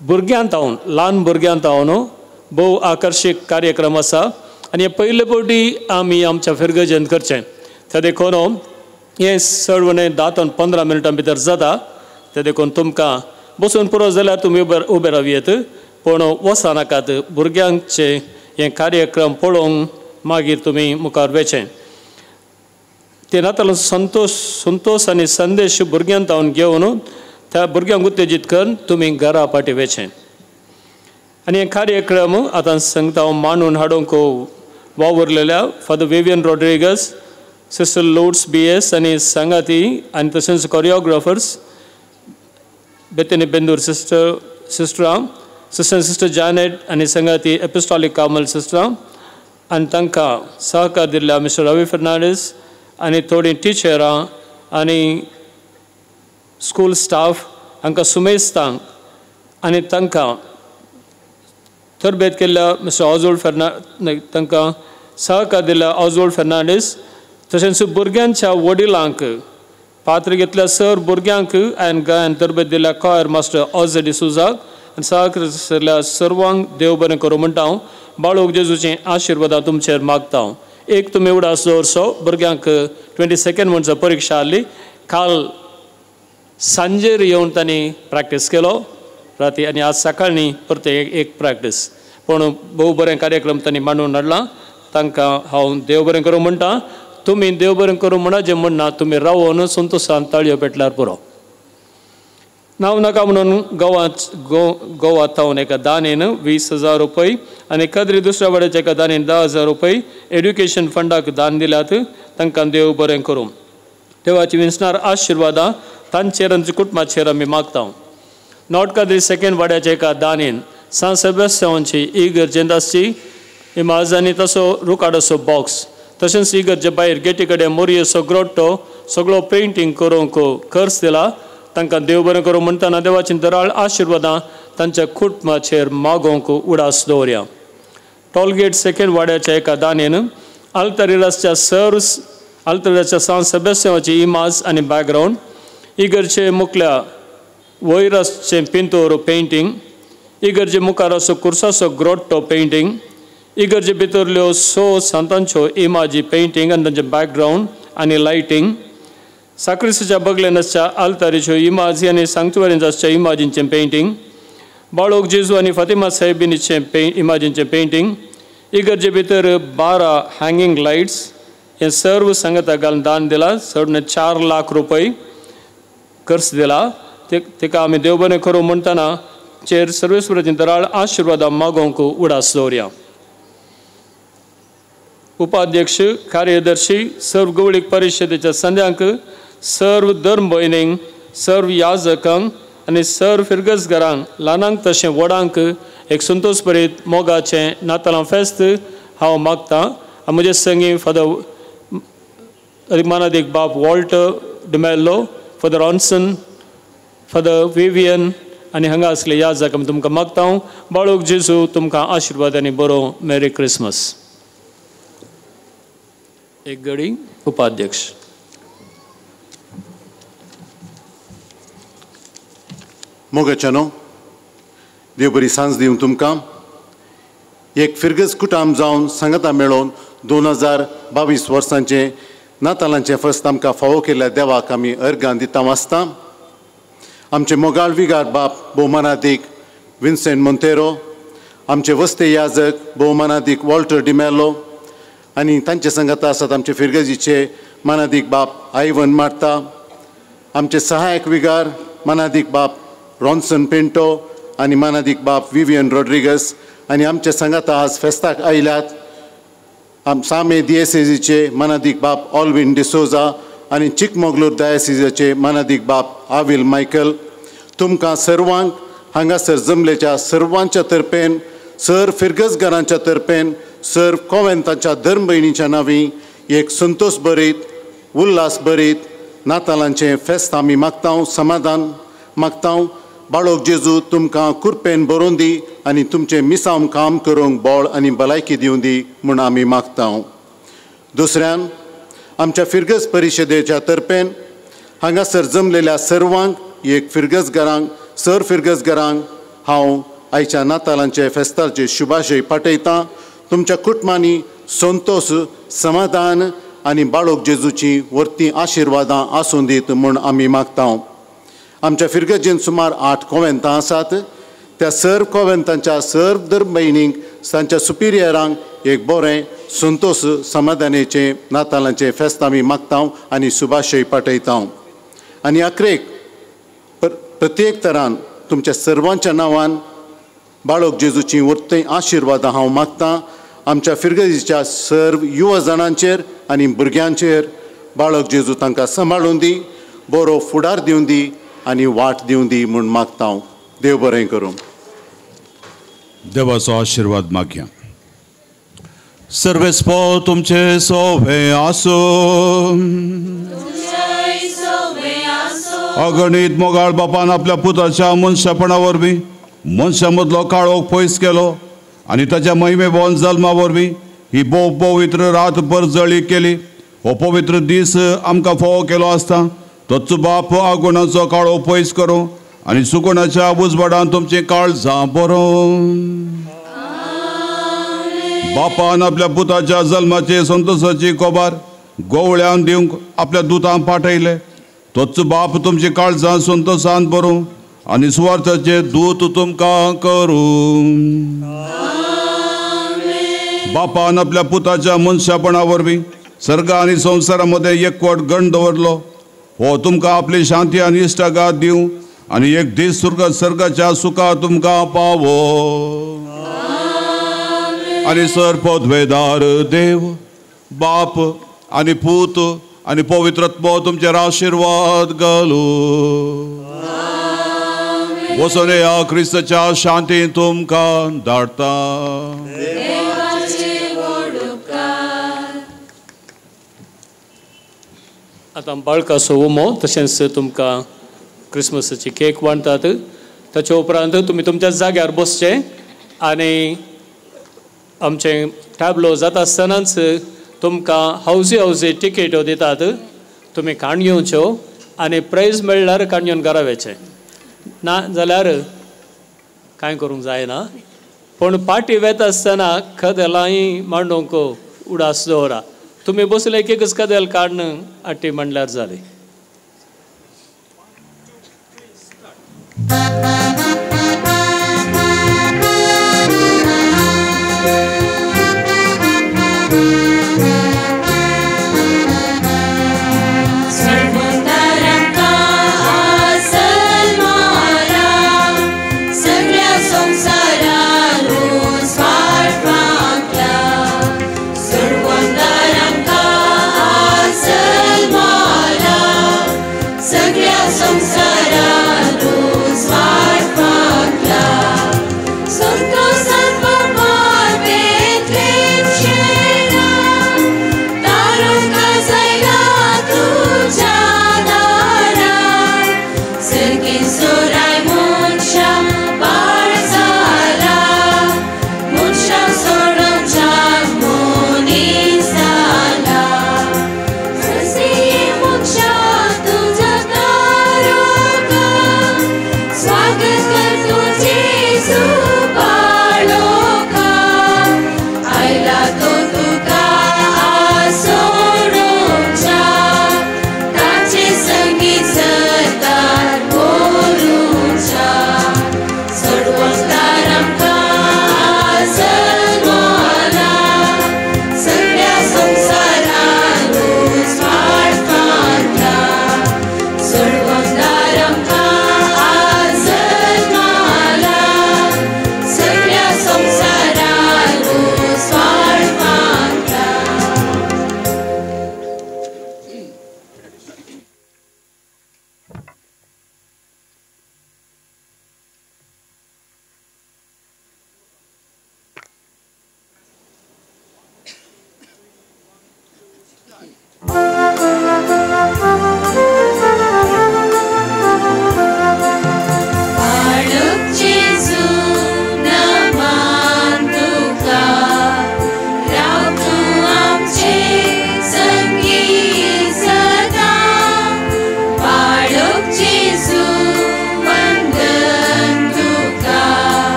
भुरग्यांत हांव ल्हान भुरग्यांत हांव भोव आकर्शीक कार्यक्रम आसा आनी हे पयले फावटी आमी आमच्या फिरगजेंत करचें. ते देखून हें चडवणें 10 ते 15 मिनटां भितर जाता. ते देखून तुमकां बसून पुरो जाल्यार तुमी उबे रावयेत, पूण वचनाकात. भुरग्यांचे हे कार्यक्रम पळोवंक मागीर तुमी मुखार वचचें. ते नाताला संतोष आनी संदेश भुरग्यांत हांव घेवन त्या भुरग्यांक उत्तेजीत करून तुमी घरा पाठीवेचें. आनी हे कार्यक्रम आतां सांगता हांव मांडून हाडूंक वावुरलेल्या father Vivian Rodrigues, sister Lourdes BS आनी सांगाती आनी तशेंच कोरियोग्राफर्स बेतनी बेंदूर सिस्टरां, सिस्टर जॅनेट आनी सांगाती एपिस्टॉलिक कार्मल सिस्टरां आनी तांकां सहकार दिल्ल्या मिस्टर रवी फर्नांडीस आनी थोडीं टिचरां आनी स्कूल स्टाफ हांकां सुमेस्तांक आनी तांकां तरबेत केल्ल्या मिस्टर ऑजोल्ड तांकां सहकार दिल्ल्या ऑजोल्ड फर्नांडीस तशेंच भुरग्यांच्या वडिलांक पात्र घेतल्या सर भुरग्यांक आनी गायन तरबेत दिल्ल्या कॉयर मास्टर ऑझ डिसुजाक आनी सहकार दिल्ल्या सर्वांक देव बरें करूं म्हणटा हांव. बाळूक जेजूचें आशिर्वादां तुमचेर मागता हांव. एक तुमी उडास दवरचो. भुरग्यांक 22 म्हणचो परिक्षा आसली. काल सांजेर येवन तांणी प्रॅक्टीस केलो राती आनी आज सकाळीं परत एक प्रॅक्टीस. पूण भोव बरें कार्यक्रम तांणी मांडून हाडला. तांकां हांव देव बरें करूं म्हणटा. तुमी देव बरें करूं म्हणा जें म्हणना तुमी रावून संतोशान ताळयो पेटल्यार पुरो. नांव नाका म्हणून गोवांत थावन एका दानीन 20,000 रुपये आनी कद्री दुसऱ्या वाड्याच्या एका दानीन 10,000 रुपये एड्युकेशन फंडाक दान दिल्यात. तांकां देव बरें करूं. देवाची विंचणार आशिर्वादां तांचेर आनी कुटुंबाचेर आमी मागता. नॉर्थ कद्री सेकंड वाड्याच्या एका दानीन सान सेबेस्टियानची इगर जेंदासची इमाज आनी तसो रुकाडोसो बॉक्स तशेंच इगर्जे भायर गेटी कडेन मोरयेचो ग्रोट्टो सगळो पेंटींग करूंक खर्च दिला. तांकां देव बरें करूं म्हणटना देवाची दराळ आशिर्वादां तांच्या कुटुंबाचेर मागोवंक उडास दवरया. टोलगेट सेकंड वाड्याच्या एका दानीन आल्तरिरासच्या आल्तरिरासच्या सान सेबेस्टियानची इमाज आनी बॅकग्रावंड इगर्जे मुखल्या वयरासचें पिंतूर पेंटींग इगर्जे मुखार असो कुर्साचो ग्रोट्टो पेंटींग इगर्जे भितरल्यो सांतांच्यो इमाजी पेंटींग आनी तांचें बॅकग्रावंड आनी लायटींग साक्रिस्तीच्या बगलेनसच्या आल्तारीच्यो इमाजी आनी सांक्चुअरींच्या इमाजींचें पेंटींग बाळोक जेजू आनी फातिमा साहेबीनीचें इमाजींचें पेंटींग इगर्जे भितर 12 हँगींग लायट्स हें सर्व संगता घालून दान दिलां. 4 लाख रुपये खर्च दिला. ताका आमी देव बरें करूं म्हणटना चेर सर्वेस्वराची दराळ आशिर्वादां मागोवंक उडास दवरया. उपाध्यक्ष कार्यदर्शी सर्व गवळीक परिशदेच्या संध्यांक सर्व धर्म भयणींक सर्व याजकांक आनी सर्व फिरगसगारांक ल्हानांक तशें व्हडांक एक संतोश भरीत मोगाचें नातालां फेस्त हांव मागतां. म्हजे संगी फादर मानादीक बाब Walter D'Mello, father Anson, father Vivian आनी हांगा आसले याजक आमी तुमकां मागता. बाळूक जेजू तुमकां आशिर्वाद आनी बरो मेरी क्रिसमस. एक घडी उपाध्यक्ष. मोगाच्यानो देव बरी सांज दिवं तुमकां. एक फिरगस कुटाम जावन सांगता मेळोवन 2022 वर्सांचे नातालांचे फस्त आमकां फावो केल्ल्या देवाक आमी अर्गां दिता आसता. आमचे मोगाळ विगार बाप भोवमानादीक विन्सेंट मोंतेरो, आमचे वस्ते याजक भोवमानादीक वॉल्टर डिमेलो आनी तांचे संगता आसात आमचे फिरगजीचे मानादीक बाप आयवन मार्ता, आमचे सहायक विगार मानादीक बाप रॉन्सन पिंटो आनी मानादीक बाप विवियन रॉड्रिगस आनी आमचे संगता आज फेस्ताक आयल्यात सामे दिएसेजीचे मानादीक बाप ऑल्विन डिसोजा आनी चिकमोगलूर दायसिजाचे मानादीक बाप आविल मायकल. तुमकां सर्वांक हांगासर जमलेच्या सर्वांच्या तर्फेन सर फिरगसगारांच्या तर्फेन सर कॉवेंताच्या धर्म भयणीच्या नांवी एक संतोश भरीत उल्हास भरीत नातालांचें फेस्त आमी मागता. समाधान मागता. बाळोक जेजू तुमकां कुरपेन बरोवन दी आनी तुमचें मिसाम काम करूंक बळ आनी भलायकी दिवं दी म्हूण आमी मागता. दुसऱ्यान आमच्या फिरगस परिशदेच्या तर्फेन हांगासर जमलेल्या सर्वांक एक फिरगसगारांक सर फिरगसगारांक हांव आयच्या नातालांचे फेस्ताचे शुभाशय पाठयतां. तुमच्या कुटुंबांनी संतोश समाधान आनी बाळोक जेजूची वर्ती आशिर्वादां आसूं दीत म्हूण आमी मागता. आमच्या फिरगजेन सुमार 8 कॉवेंतां आसात. त्या सर्व कॉवेंतांच्या सर्व धर्म भयणींक सांच्या सुपिरियरांक एक बरें संतोश समाधानाचें नातालांचें फेस्त आमी मागता आनी सुभाशय पाठयता. आनी अकरेक प्रत्येक तरान तुमच्या सर्वांच्या नांवान बाळक जेजूची उरते आशिर्वाद हांव मागतां. आमच्या फिरगतीच्या सर्व युवा जाणांचेर आनी भुरग्यांचेर बाळक जेजू तांकां सांबाळून दी, बरो फुडार दिवन दी आनी वाट दिवन दी म्हूण मागता. देव बरें करूं. देवाचो आशिर्वाद मागया. सर्वेस्पो तुमचे सोवे आसूं. अगणित मोगाळ बापान आपल्या पुताच्या मनशापणा वरवीं मनशा मदलो काळोख पयस केलो आनी ताच्या महिमे बोन जल्मा वरवीं ही पवित्र रातभर जळी केली. हो पवित्र दीस आमकां फोव केलो आसता तोच बाप आगोणाचो काळो पयस करूं आनी सुगुणाच्या उजवाडान तुमची काळजां बरोवन. बापान आपल्या पुताच्या जल्माचे संतोशाची कोबार गोवळ्यान दिवंक आपल्या दुतां पाठयले. तोच बाप तुमची काळजां संतोशान भरूं आनी सुवार्थाचे दूत तुमकां करूं. बापान आपल्या पुताच्या मनशापणा वरवीं सर्ग आनी संवसारा मदें एकवट गण दवरलो. हो तुमकां आपली शांती आनी इश्टागात दिवं आनी एक दीस सर्गाच्या सुखा तुमकां पावो. आनी सर्पोद्वेदार देव बाप आनी पूत आनी पवित्रत्व तुमचेर आशिर्वाद घालू. वचून या क्रिस्ताच्या शांतीन तुमकां धाडटा. आतां बाळकाचो उमो तशेंच तुमकां क्रिसमसाची केक वांटतात. ताचे उपरांत तुमी तुमच्या जाग्यार बसचे आनी आमचें टॅबलो जाता आसतनाच तुमकां हावजी टिकेट्यो दितात. तुमी काणयोच्यो आनी प्रायज मेळ्ळ्यार काणयोन घरा वयचें, ना जाल्यार कांय करूंक जायना. पूण पार्टी वेता आसतना कदेलांय मांडूंक उडास दवरा. तुमी बसले एकच कदेल काडून हाडटी म्हणल्यार जालें.